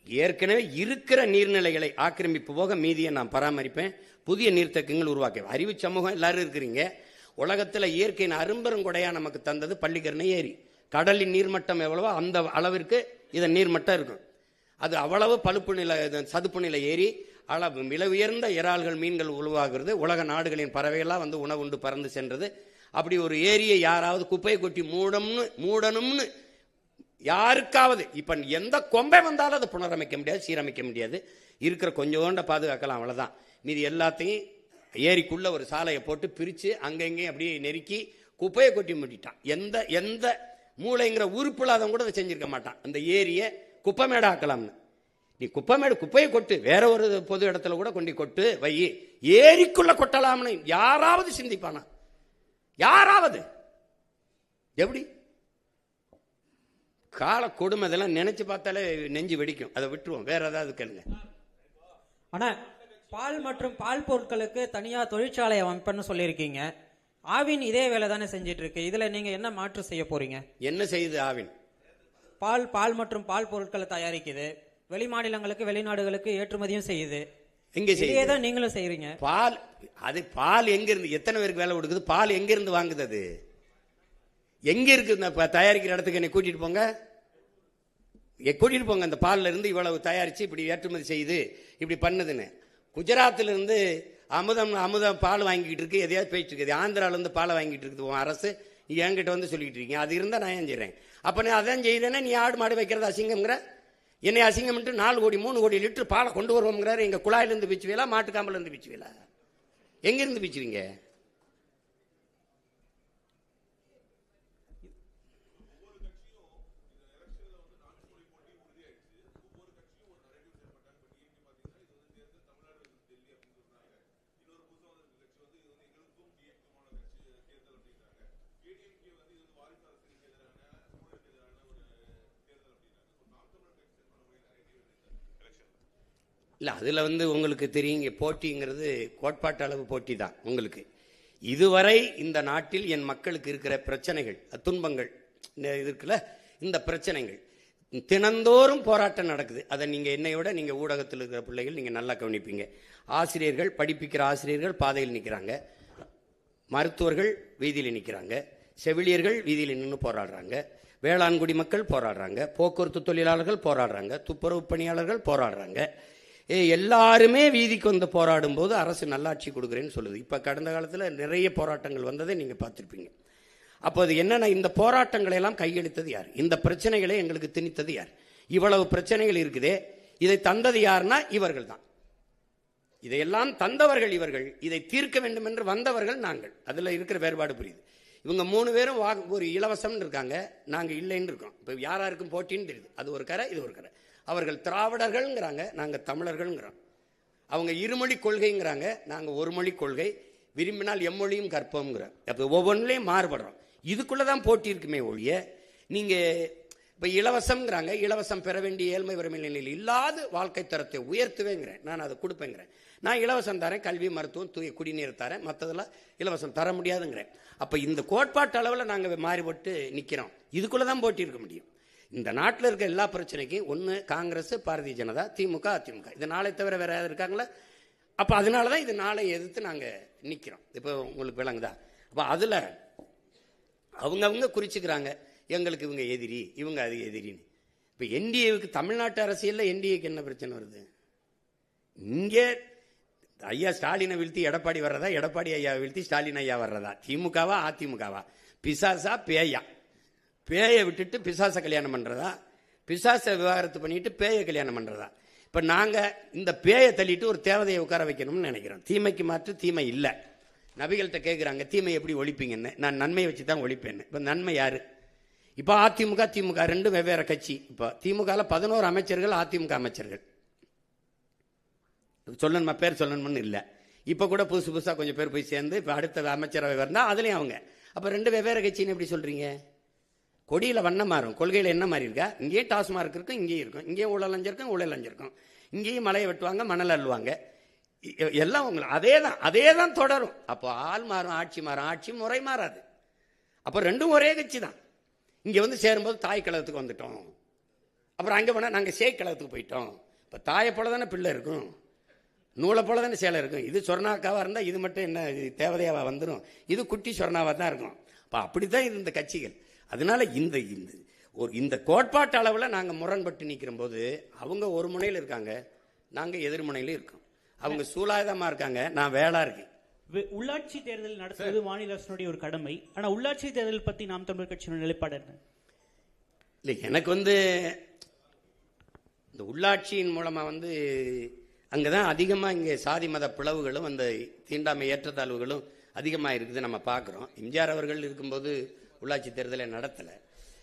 ஏற்கனவே இருக்கிற நீர்நிலைகளை ஆக்கிரமிப்பு போக மீதியை நான் பராமரிப்பேன். புதிய நீர்த்தக்கங்கள் உருவாக்க அறிவு சமூகம் எல்லாரும் இருக்கிறீங்க. உலகத்தில் இயற்கையின் அரும்பெருங்கொடையா நமக்கு தந்தது பள்ளிக்கரணை ஏரி. கடலின் நீர்மட்டம் எவ்வளவோ அந்த அளவிற்கு இதன் நீர்மட்டம் இருக்கும். அது அவ்வளவு பழுப்பு நில சதுப்பு நிலை ஏரி, அளவு விலை உயர்ந்த இறால்கள் மீன்கள் உருவாகிறது. உலக நாடுகளின் பறவைகள்லாம் வந்து உணவு உண்டு பறந்து சென்றது. அப்படி ஒரு ஏரியை யாராவது குப்பையை கொட்டி மூடணும்னு யாருக்காவது இப்ப எந்த கொம்பை வந்தாலும் அதை புனரமைக்க முடியாது, சீரமைக்க முடியாது. இருக்கிற கொஞ்சோண்ட பாதுகாக்கலாம், அவ்வளவுதான். மீதி எல்லாத்தையும் ஏரிக்குள்ள ஒரு சாலையை போட்டு பிரிச்சு அங்கங்கே அப்படியே நெருக்கி குப்பையை கொட்டி மூட்டிட்டான். எந்த மூளைங்கிற உறுப்புல அதை கூட அதை செஞ்சிருக்க மாட்டான். அந்த ஏரியை குப்பை மேடா ஆக்கலாம்னு. நீ குப்பையை கொட்டு, வேற ஒரு பொது இடத்துல கூட கொண்டு கொட்டு வை, ஏரிக்குள்ள கொட்டலாம்னு யாராவது சிந்திப்பானா? யாராவது? எப்படி கால கொடுமை இதெல்லாம் நினைச்சு பார்த்தாலே நெஞ்சு வெடிக்கும். அதை விட்டுருவோம், வேற ஏதாவது கேளுங்க. ஆனா பால் மற்றும் பால் பொருட்களுக்கு தனியா தொழிற்சாலை அமைப்புன்னு சொல்லியிருக்கீங்க. ஆவின் இதே வேலை தானே செஞ்சிட்டு இருக்கு. இதுல நீங்க என்ன மாற்று செய்ய போறீங்க? என்ன செய்யுது ஆவின்? பால் மற்றும் பால் பொருட்களை தயாரிக்குது, வெளி மாநிலங்களுக்கு வெளிநாடுகளுக்கு ஏற்றுமதியும் செய்யுது. எங்க செய்யுது? தான் நீங்களும் செய்யறீங்க. பால் எங்க இருந்து எத்தனை பேருக்கு வேலை கொடுக்குது? பால் எங்க இருந்து வாங்குது? அது எங்க இருக்கு? தயாரிக்கிற இடத்துக்கு என்னை கூட்டிட்டு போங்க, கூட்டிட்டு போங்க. அந்த பால்ல இருந்து இவ்வளவு தயாரிச்சு இப்படி ஏற்றுமதி செய்யுது, இப்படி பண்ணுதுன்னு. குஜராத்ல இருந்து அமுதம் பால் வாங்கிட்டு இருக்கு, எதையாவது போயிட்டு இருக்குது. ஆந்திரால இருந்து பாலை வாங்கிட்டு இருக்குது அரசு, என்கிட்ட வந்து சொல்லிட்டு இருக்கீங்க. அது இருந்தா நான் ஏன் செய்யறேன்? அப்ப நான் அதான் செய்யறேன்னா நீ ஆடு மாடு வைக்கிறது அசிங்கம்ங்கிற, என்னை அசிங்கம் 4 கோடி 3 கோடி லிட்டர் பாலை கொண்டு வருவோம்ங்கிறாரு. எங்க குழாயிலிருந்து பிச்சுவீங்களா, மாட்டுக்காம்பல இருந்து பிச்சுவீங்களா? எங்க இருந்து பிச்சுவீங்க? இல்லை அதில் வந்து உங்களுக்கு தெரியுங்க, போட்டிங்கிறது கோட்பாட்டு அளவு போட்டி தான் உங்களுக்கு. இதுவரை இந்த நாட்டில் என் மக்களுக்கு இருக்கிற பிரச்சனைகள், துன்பங்கள் இருக்குல்ல, இந்த பிரச்சனைகள் தினந்தோறும் போராட்டம் நடக்குது. அதை நீங்கள் என்னையோட நீங்கள் ஊடகத்தில் இருக்கிற பிள்ளைகள் நீங்கள் நல்லா கவனிப்பீங்க. ஆசிரியர்கள், படிப்பிக்கிற ஆசிரியர்கள் பாதையில் நிற்கிறாங்க, மருத்துவர்கள் வீதியில் நிற்கிறாங்க, செவிலியர்கள் வீதியில் நின்று போராடுறாங்க, வேளாண்குடி மக்கள் போராடுறாங்க, போக்குவரத்து தொழிலாளர்கள் போராடுறாங்க, துப்புரவு பணியாளர்கள் போராடுறாங்க. எல்லாருமே வீதிக்கு வந்து போராடும் போது அரசு நல்லாட்சி கொடுக்குறேன்னு சொல்லுது. இப்போ கடந்த காலத்தில் நிறைய போராட்டங்கள் வந்ததை நீங்கள் பார்த்துருப்பீங்க. அப்போ அது என்னன்னா, இந்த போராட்டங்களை எல்லாம் கையெழுத்தது யார்? இந்த பிரச்சனைகளை எங்களுக்கு திணித்தது யார்? இவ்வளவு பிரச்சனைகள் இருக்குதே, இதை தந்தது யாருன்னா இவர்கள் தான். இதையெல்லாம் தந்தவர்கள் இவர்கள், இதை தீர்க்க வேண்டும் என்று வந்தவர்கள் நாங்கள். அதில் இருக்கிற வேறுபாடு புரியுது. இவங்க 3 பேரும் ஒரு இலவசம் இருக்காங்க, நாங்கள் இல்லைன்னு இருக்கோம். இப்போ யாராருக்கும் போட்டின்னு தெரியுது. அது ஒரு கரை, இது ஒரு கரை. அவர்கள் திராவிடர்கள்ங்கிறாங்க, நாங்கள் தமிழர்கள்ங்கிறோம். அவங்க இருமொழி கொள்கைங்கிறாங்க, நாங்கள் ஒரு மொழி கொள்கை, விரும்பினால் எம்மொழியும் கற்போம்ங்கிறோம். அப்போ ஒவ்வொன்றிலையும் மாறுபடுறோம். இதுக்குள்ளதான் போட்டி இருக்குமே ஒழிய, நீங்க இப்ப இலவசம்ங்கிறாங்க, இலவசம் பெற வேண்டிய ஏழ்மை வறுமை நிலையில் இல்லாத வாழ்க்கை தரத்தை உயர்த்துவேங்கிறேன், நான் அதை கொடுப்பேங்கிறேன். நான் இலவசம் தரேன், கல்வி மருத்துவம் தூய குடிநீர் தரேன், மற்றதெல்லாம் இலவசம் தர முடியாதுங்கிறேன். அப்ப இந்த கோட்பாட்டு அளவில் நாங்கள் மாறிபட்டு நிற்கிறோம். இதுக்குள்ளதான் போட்டி இருக்க முடியும். இந்த நாட்டில் இருக்க எல்லா பிரச்சனைக்கும் ஒன்று காங்கிரஸ், பாரதிய ஜனதா, திமுக, அதிமுக, இது நாளை தவிர வேற யாரும் இருக்காங்களா? அப்போ அதனால தான் இது நாளை எதிர்த்து நாங்கள் நிற்கிறோம். இப்போ உங்களுக்கு விளங்குதா? அப்போ அதில் அவங்க குறிச்சுக்கிறாங்க, எங்களுக்கு இவங்க எதிரி, இவங்க அது எதிரின்னு. இப்போ என்டிஏவுக்கு தமிழ்நாட்டு அரசியலில் என்டிஏக்கு என்ன பிரச்சனை வருது? இங்கே ஐயா ஸ்டாலினை வீழ்த்தி எடப்பாடி வர்றதா, எடப்பாடி ஐயா வீழ்த்தி ஸ்டாலின் ஐயா வர்றதா? திமுகவா அதிமுகவா? பிசாசா பேயா? பேயை விட்டுட்டு பிசாசை கல்யாணம் பண்ணுறதா? பிசாசை விவாகரத்து பண்ணிட்டு பேயை கல்யாணம் பண்ணுறதா? இப்போ நாங்கள் இந்த பேயை தள்ளிட்டு ஒரு தேவதையை உட்கார வைக்கணும்னு நினைக்கிறோம். தீமைக்கு மாற்று தீமை இல்லை. நபிகள்கிட்ட கேட்குறாங்க, தீமை எப்படி ஒழிப்பீங்கன்னு. நான் நன்மையை வச்சு தான் ஒழிப்பேன்னு. இப்போ நன்மை யாரு? இப்போ அதிமுக திமுக 2 வெவ்வேறு கட்சி. இப்போ திமுகவில் 11 அமைச்சர்கள், அதிமுக அமைச்சர்கள். சொல்லணுமா, பேர் சொல்லணும்னு இல்லை. இப்போ கூட புதுசாக கொஞ்சம் பேர் போய் சேர்ந்து இப்போ அடுத்த அமைச்சரவை வந்தால் அதுலேயும் அவங்க. அப்போ 2 வெவ்வேறு கட்சின்னு எப்படி சொல்கிறீங்க? கொடியில் வண்ணம் மாறும், கொள்கையில் என்ன மாறி இருக்கா? இங்கேயே டாஸ்மார்க் இருக்கும், இங்கேயும் இருக்கும், இங்கேயும் ஊழல் லஞ்சம் ஊழல் லஞ்சம் இருக்கும், இங்கேயும் மலையை வெட்டுவாங்க, மணல் அள்ளுவாங்க, எல்லாம் உங்களுக்கு அதே தான் தொடரும். அப்போ ஆள் மாறும், ஆட்சி மாறும், ஆட்சி முறை மாறாது. அப்போ ரெண்டும் ஒரே கட்சி தான். இங்கே வந்து சேரும்போது தாய் கழகத்துக்கு வந்துட்டோம், அப்புறம் அங்கே போனால் நாங்கள் சேய் கழகத்துக்கு போயிட்டோம். இப்போ தாயை போல தானே பிள்ளை இருக்கும், நூலை போல தானே சேலை இருக்கும். இது சொர்ணாக்காவாக இருந்தால் இது மட்டும் என்ன தேவதையாவாக வந்துடும், இது குட்டி சொர்ணாவாக தான் இருக்கும். அப்போ அப்படி தான் இது இந்த கட்சிகள். அதனால இந்த கோட்பாட்டு அளவில் நாங்கள் முரண்பட்டு நிற்கிற போது அவங்க ஒரு முனையில் இருக்காங்க, நாங்கள் எதிர் முனையில இருக்கோம். அவங்க சூலாயுதமாக இருக்காங்க, நான் வேளா இருக்கேன். உள்ளாட்சி தேர்தல் நடத்துவது மாநில அரசுடைய ஒரு கடமை. ஆனா உள்ளாட்சி தேர்தல் பத்தி நாம் தமிழர் கட்சியோட நிலைப்பாடு என்ன? இல்லை, எனக்கு வந்து இந்த உள்ளாட்சியின் மூலமா வந்து அங்கதான் அதிகமா இங்கே சாதி மத பிளவுகளும் அந்த தீண்டாமை ஏற்றத்தாழ்வுகளும் அதிகமாக இருக்குது நம்ம பார்க்குறோம். எம்ஜிஆர் அவர்கள் இருக்கும்போது உள்ளாட்சி தேர்தலை நடத்தலை.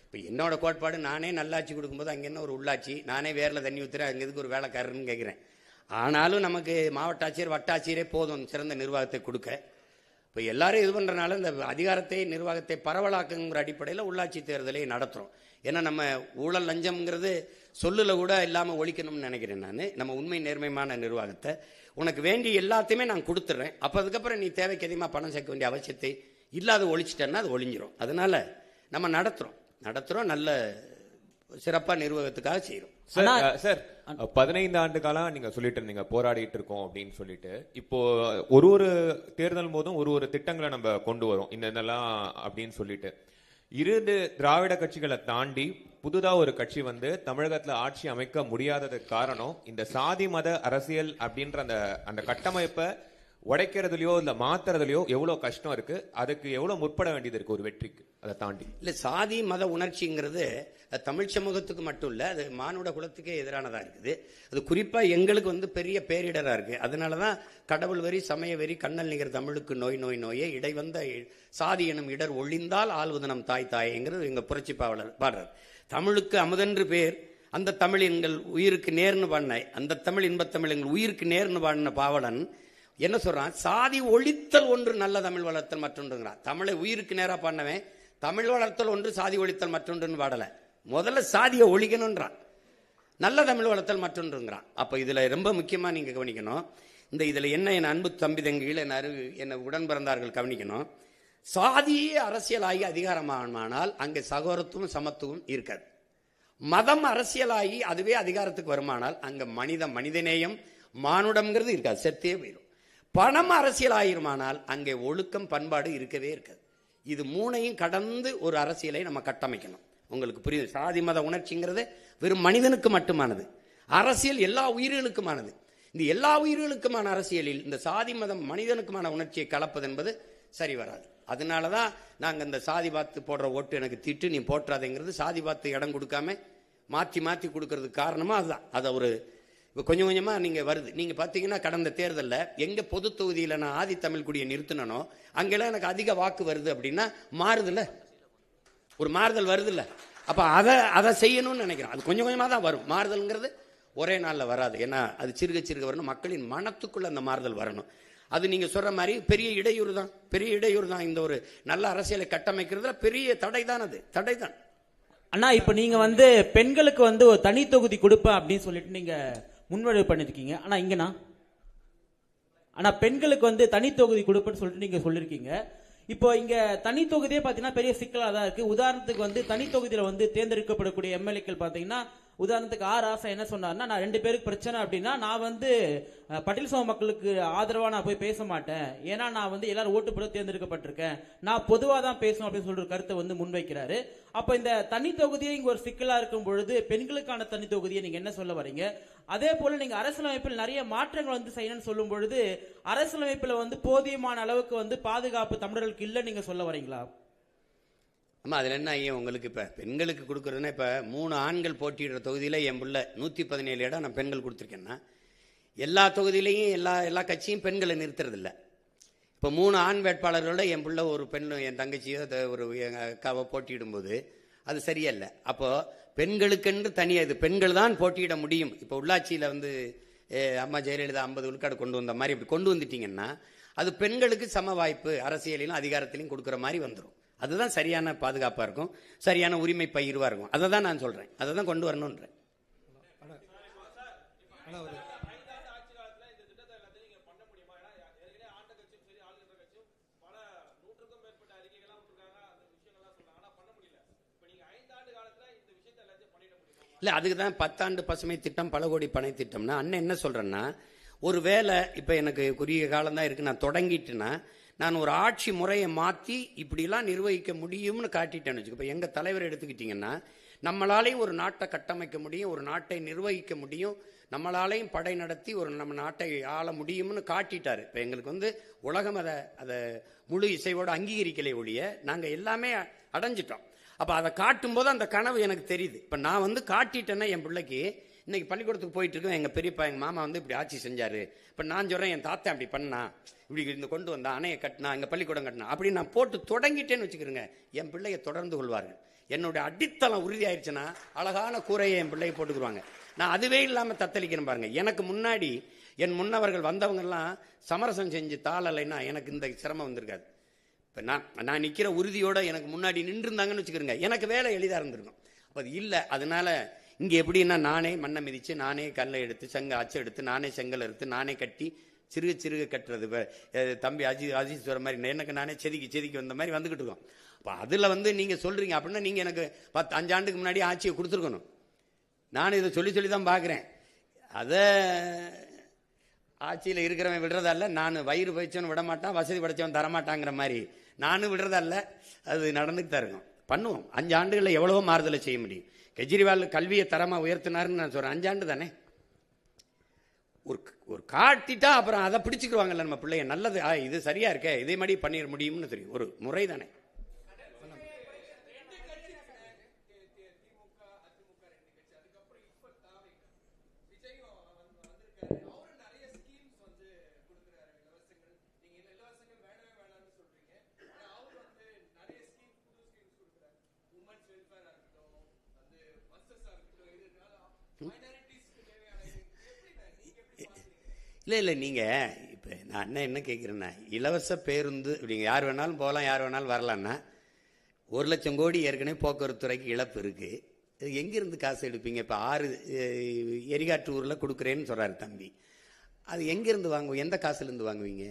இப்போ என்னோட கோட்பாடு, நானே நல்லாட்சி கொடுக்கும்போது அங்கே என்ன ஒரு உள்ளாட்சி, நானே வேரில் தண்ணி ஊற்றுறேன், அங்கே எதுக்கு ஒரு வேலைக்காரன்னு கேட்குறேன். ஆனாலும் நமக்கு மாவட்ட ஆட்சியர் வட்டாட்சியரே போதும் சிறந்த நிர்வாகத்தை கொடுக்க. இப்போ எல்லாரும் இது பண்ணுறனால இந்த அதிகாரத்தை நிர்வாகத்தை பரவலாக்குங்கிற அடிப்படையில் உள்ளாட்சி தேர்தலை நடத்துகிறோம். ஏன்னா நம்ம ஊழல் லஞ்சம்ங்கிறது சொல்லில் கூட இல்லாமல் ஒழிக்கணும்னு நினைக்கிறேன். நான் நம்ம உண்மை நேர்மையான நிர்வாகத்தை உனக்கு வேண்டிய எல்லாத்தையுமே நான் கொடுத்துட்றேன். அப்போ அதுக்கப்புறம் நீ தேவைக்கு அதிகமாக பணம் சேர்க்க வேண்டிய அவசியத்தை இல்லாத ஒழிச்சிட்டேன்னா அது ஒழிஞ்சிரும். அதனால நம்ம நடத்துகிறோம் நல்ல சிறப்பாக நிர்வாகத்துக்காக செய்கிறோம். சார் 15 ஆண்டு காலம் நீங்க சொல்லிட்டு இருந்தீங்க போராடிட்டு இருக்கோம் அப்படின்னு சொல்லிட்டு. இப்போ ஒரு தேர்தல் போதும் ஒரு திட்டங்களை நம்ம கொண்டு வரோம் இதெல்லாம் அப்படின்னு சொல்லிட்டு. திராவிட கட்சிகளை தாண்டி புதுதா ஒரு கட்சி வந்து தமிழகத்துல ஆட்சி அமைக்க முடியாததுக்கு காரணம் இந்த சாதி மத அரசியல் அப்படின்ற அந்த கட்டமைப்பை உடைக்கிறதுலயோ இல்ல மாத்துறதுலயோ எவ்வளவு கஷ்டம் இருக்கு, அதுக்கு எவ்வளவு முற்பட வேண்டியது இருக்கு ஒரு வெற்றிக்கு. அதை தாண்டி இல்ல, சாதி மத உணர்ச்சிங்கிறது தமிழ் சமூகத்துக்கு மட்டும் இல்ல, அது மானுட குலத்துக்கே எதிரானதா இருக்குது. அது குறிப்பா எங்களுக்கு வந்து பெரிய பேரிடரா இருக்கு. அதனாலதான் கடவுள் வரி சமய வரி கண்ணல் நிகர் தமிழுக்கு நோயே இடை வந்த சாதி எனும் இடர் ஒழிந்தால் ஆள்வது நம் தாயேங்கிறது எங்க புரட்சி பாடுறார். தமிழுக்கு அமுதென்று பேர், அந்த தமிழ் எங்கள் உயிருக்கு நேர்னு பாடின, அந்த தமிழ் இன்பத்தமிழ் எங்கள் உயிருக்கு நேர்னு பாடின பாவலன் என்ன சொல்றான்? சாதி ஒழித்தல் ஒன்று நல்ல தமிழ் வளர்த்தல் மற்றொன்றுங்கிறான். தமிழை உயிருக்கு நேரா பாடினவன் தமிழ் வளர்த்தல் ஒன்று சாதி ஒழித்தல் மற்றொன்றுன்னு பாடல, முதல்ல சாதியை ஒழிக்கணும்ன்றான், நல்ல தமிழ் வளர்த்தல் மற்றொன்றுங்கிறான். அப்ப இதுல ரொம்ப முக்கியமா நீங்க கவனிக்கணும், இதுல என்ன என் அன்பு தம்பி தங்கிகள் என்ன உடன் பிறந்தார்கள் கவனிக்கணும். சாதியே அரசியலாகி அதிகாரமானால் அங்கே சகோதரத்துவம் சமத்துவம் இருக்காது. மதம் அரசியலாகி அதுவே அதிகாரத்துக்கு வருமானால் அங்க மனிதநேயம் மானுடம்ங்கிறது இருக்காது, செத்தே போயிடும். பணம் அரசியல் ஆயிருமானால் அங்கே ஒழுக்கம் பண்பாடு இருக்கவே இருக்காது. இது மூணையும் கடந்து ஒரு அரசியலை நம்ம கட்டமைக்கணும். உங்களுக்கு புரியுது? சாதி மத உணர்ச்சிங்கிறது வெறும் மனிதனுக்கு மட்டுமானது, அரசியல் எல்லா உயிர்களுக்குமானது. இந்த எல்லா உயிர்களுக்குமான அரசியலில் இந்த சாதி மதம் மனிதனுக்குமான உணர்ச்சியை கலப்பது என்பது சரி வராது. அதனாலதான் நாங்க இந்த சாதி பார்த்து போடுற ஓட்டு எனக்கு திட்டு நீ போட்டுறாதேங்கிறது, சாதி பார்த்து இடம் கொடுக்காம மாற்றி கொடுக்கறதுக்கு காரணமா அதுதான். அதை ஒரு கொஞ்சம் கொஞ்சமா நீங்க வருது. நீங்க பாத்தீங்கன்னா கடந்த தேர்தலில் எங்க பொது தொகுதியில நான் ஆதி தமிழ் குடியை நிறுத்தினோ அங்கெல்லாம் எனக்கு அதிக வாக்கு வருது அப்படின்னா மாறுதுல்ல, ஒரு மாறுதல் வருதுல்ல. அப்ப அதை செய்யணும்னு நினைக்கிறேன். அது கொஞ்சம் கொஞ்சமா தான் வரும். மாறுதல்ங்கிறது ஒரே நாள்ல வராது. ஏன்னா அது சிறுக வரணும், மக்களின் மனத்துக்குள்ள அந்த மாறுதல் வரணும். அது நீங்க சொல்ற மாதிரி பெரிய இடையூறு தான். இந்த ஒரு நல்ல அரசியலை கட்டமைக்கிறதுல பெரிய தடை தான். அண்ணா, இப்ப நீங்க வந்து பெண்களுக்கு வந்து ஒரு தனி தொகுதி கொடுப்பேன் அப்படின்னு சொல்லிட்டு நீங்க முன்வடிவு பண்ணிருக்கீங்க. ஆனா பெண்களுக்கு வந்து தனி தொகுதி கொடுப்பேன்னு சொல்லிட்டு நீங்க சொல்லிருக்கீங்க. இப்போ இங்க தனி தொகுதியே பாத்தீங்கன்னா பெரிய சிக்கலா தான் இருக்கு. உதாரணத்துக்கு வந்து தனி தொகுதியில வந்து தேர்ந்தெடுக்கப்படக்கூடிய எம்எல்ஏக்கள் பாத்தீங்கன்னா, உதாரணத்துக்கு ராசா என்ன சொன்னார்னா, நான் 2 பேருக்கு பிரச்சனை அப்படின்னா நான் வந்து பட்டியல் சமூக மக்களுக்கு ஆதரவா நான் போய் பேச மாட்டேன், ஏன்னா நான் வந்து எல்லாரும் ஓட்டு போட தேர்ந்தெடுக்கப்பட்டிருக்கேன், நான் பொதுவா தான் பேசணும் அப்படின்னு சொல்ற கருத்தை வந்து முன்வைக்கிறாரு. அப்ப இந்த தனி தொகுதியை இங்க ஒரு சிக்கலா இருக்கும் பொழுது பெண்களுக்கான தனி தொகுதியை நீங்க என்ன சொல்ல வரீங்க? அதே போல நீங்க அரசியலமைப்பில் நிறைய மாற்றங்கள் வந்து செய்யணும்னு சொல்லும் பொழுது அரசியலமைப்புல வந்து போதியமான அளவுக்கு வந்து பாதுகாப்பு தமிழர்களுக்கு இல்ல நீங்க சொல்ல வரீங்களா? ஆமா, அதுல என்ன ஐயா உங்களுக்கு இப்ப பெண்களுக்கு கொடுக்கறதுன்னா, இப்ப 3 ஆண்கள் போட்டியிடுற தொகுதியில என் புள்ள 117 இடம் நான் பெண்கள் கொடுத்துருக்கேன்னா, எல்லா தொகுதியிலையும் எல்லா கட்சியும் பெண்களை நிறுத்துறது இல்லை. இப்போ 3 ஆண் வேட்பாளர்களோட என் புள்ள ஒரு பெண், என் தங்கச்சியோ ஒரு அக்காவோ போட்டியிடும் போது அது சரியில்லை. அப்போ பெண்களுக்கென்று தனியாக இது பெண்கள் தான் போட்டியிட முடியும். இப்போ உள்ளாட்சியில் வந்து அம்மா ஜெயலலிதா 50 விழுக்காடு கொண்டு வந்த மாதிரி இப்படி கொண்டு வந்துட்டீங்கன்னா அது பெண்களுக்கு சம வாய்ப்பு அரசியலிலும் அதிகாரத்திலையும் கொடுக்குற மாதிரி வந்துடும். அதுதான் சரியான பாதுகாப்பாக இருக்கும், சரியான உரிமை பகிர்வாக இருக்கும். அதை தான் நான் சொல்கிறேன், அதை தான் கொண்டு வரணுன்றேன். இல்லை, அதுக்கு தான் 10 ஆண்டு பசுமை திட்டம், பல கோடி பனை திட்டம்னா அண்ணன் என்ன சொல்கிறேன்னா, ஒரு வேலை இப்போ எனக்கு குறுகிய காலம் தான் இருக்குது, நான் தொடங்கிட்டுன்னா நான் ஒரு ஆட்சி முறையை மாற்றி இப்படிலாம் நிர்வகிக்க முடியும்னு காட்டிட்டேன்னு வச்சுக்கோ. இப்போ எங்கள் தலைவர் எடுத்துக்கிட்டிங்கன்னா, நம்மளாலையும் ஒரு நாட்டை கட்டமைக்க முடியும், ஒரு நாட்டை நிர்வகிக்க முடியும், நம்மளாலையும் படை நடத்தி ஒரு நம்ம நாட்டை ஆள முடியும்னு காட்டிட்டாரு. இப்போ எங்களுக்கு வந்து உலகம் அதை முழு இசையோடு அங்கீகரிக்கலை ஒழிய நாங்கள் எல்லாமே அடைஞ்சிட்டோம். அப்போ அதை காட்டும்போது அந்த கனவு எனக்கு தெரியுது. இப்போ நான் வந்து காட்டிட்டேன்னா என் பிள்ளைக்கு இன்னைக்கு பள்ளிக்கூடத்துக்கு போயிட்டு இருக்கோம், எங்கள் பெரியப்பா எங்கள் மாமா வந்து இப்படி ஆட்சி செஞ்சாரு, இப்போ நான் சொல்கிறேன் என் தாத்தா அப்படி பண்ணா, இப்படி இந்த கொண்டு வந்தா, அணையை கட்டினா, எங்கள் பள்ளிக்கூடம் கட்டினா, அப்படி நான் போட்டு தொடங்கிட்டேன்னு வச்சுக்கிறேங்க, என் பிள்ளைய தொடர்ந்து கொள்வார்கள். என்னுடைய அடித்தளம் உறுதியாயிருச்சுன்னா அழகான கூரையை என் பிள்ளையை போட்டுக்குருவாங்க. நான் அதுவே இல்லாமல் தத்தளிக்கிறேன் பாருங்க. எனக்கு முன்னாடி என் முன்னவர்கள் வந்தவங்கெல்லாம் சமரசம் செஞ்சு தாளலைன்னா எனக்கு இந்த சிரமம் வந்திருக்காது. இப்போ நான் நிற்கிற உறுதியோடு எனக்கு முன்னாடி நின்றுருந்தாங்கன்னு வச்சுக்கிறேங்க, எனக்கு வேலை எளிதாக இருந்திருக்கும். அப்போ அது இல்லை. அதனால இங்கே எப்படின்னா, நானே மண்ணை மிதித்து, நானே கல்லை எடுத்து, அச்சு எடுத்து, நானே செங்கல் எடுத்து, நானே கட்டி சிறுக சிறுக கட்டுறது. தம்பி அஜித் வர மாதிரி எனக்கு நானே செதுக்கி வந்த மாதிரி வந்துக்கிட்டு இருக்கோம். அப்போ அதில் வந்து நீங்கள் சொல்கிறீங்க அப்படின்னா, நீங்கள் எனக்கு 5 ஆண்டுக்கு முன்னாடி ஆட்சியை கொடுத்துருக்கணும். நான் இதை சொல்லி தான் பார்க்குறேன். அதை ஆட்சியில் இருக்கிறவன் விடுறதல்ல, நான் வயிறு பயிச்சவன் விட மாட்டான், வசதி படைச்சவன் தரமாட்டாங்கிற மாதிரி நானும் விடுறதல்ல. அது நடந்துட்டு தான் இருக்கும். பண்ணுவோம். 5 ஆண்டுகளில் எவ்வளவோ மாறுதலை செய்ய முடியும். கெஜ்ரிவால் கல்வியை தரமாக உயர்த்தினாருன்னு நான் சொல்கிறேன். 5 ஆண்டு தானே. ஒரு காட்டிட்டா அப்புறம் அதை பிடிச்சிக்குவாங்கல்ல நம்ம பிள்ளைய. நல்லது, இது சரியா இருக்கே, இதே மாதிரி பண்ணிட முடியும்னு தெரியும். ஒரு முறை தானே. இல்லை நீங்கள் இப்போ நான் என்ன கேட்குறேன்னா, இலவச பேருந்து அப்படிங்க யார் வேணாலும் போகலாம், யார் வேணாலும் வரலான்னா 1,00,000 கோடி ஏற்கனவே போக்குவரத்து துறைக்கு இழப்பு இருக்குது. இது எங்கேருந்து காசு எடுப்பீங்க? இப்போ 6 எரிகாட்டு ஊரில் கொடுக்குறேன்னு சொல்கிறாரு தம்பி. அது எங்கேருந்து வாங்குவோம்? எந்த காசுலேருந்து வாங்குவீங்க?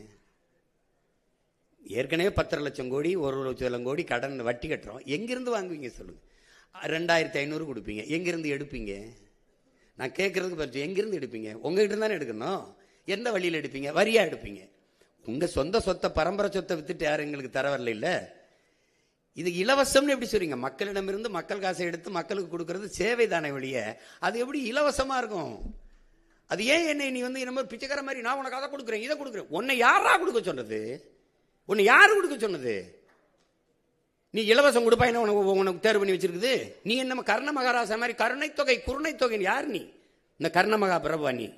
ஏற்கனவே 10,00,000 கோடி, 1,00,000 கோடி கடன் வட்டி கட்டுறோம். எங்கேருந்து வாங்குவீங்க சொல்லுங்கள்? 2,500 கொடுப்பீங்க. எங்கேருந்து எடுப்பீங்க? நான் கேட்குறதுக்கு பற்றி எங்கேருந்து எடுப்பீங்க? உங்ககிட்ட தானே எடுக்கணும். எந்த வழியில் எடுப்பீங்க? வரியா எடுப்பீங்க. உங்கள் சொந்த சொத்தை, பரம்பரை சொத்தை வித்துட்டு யாரும் எங்களுக்கு தர வரல. இல்லை, இது இலவசம்னு எப்படி சொல்றீங்க? மக்களிடமிருந்து மக்கள் காசை எடுத்து மக்களுக்கு கொடுக்கறது சேவை தானே வழிய, அது எப்படி இலவசமா இருக்கும்? அது ஏன் என்னை நீ வந்து நம்ம பிச்சைக்கார மாதிரி நான் உனக்கு அதை கொடுக்குறேன், இதை கொடுக்குறேன்? உன்னை யாரா கொடுக்க சொன்னது? உன்னை யாரு கொடுக்க சொன்னது? நீ இலவசம் கொடுப்பாயின்னு உனக்கு தேர்வு பண்ணி வச்சிருக்குது. நீ என்ன கர்ண மகாராசா மாதிரி கருணை தொகை குருணை தொகை யார் நீ? இந்த கர்ண மகா பிரபா நீ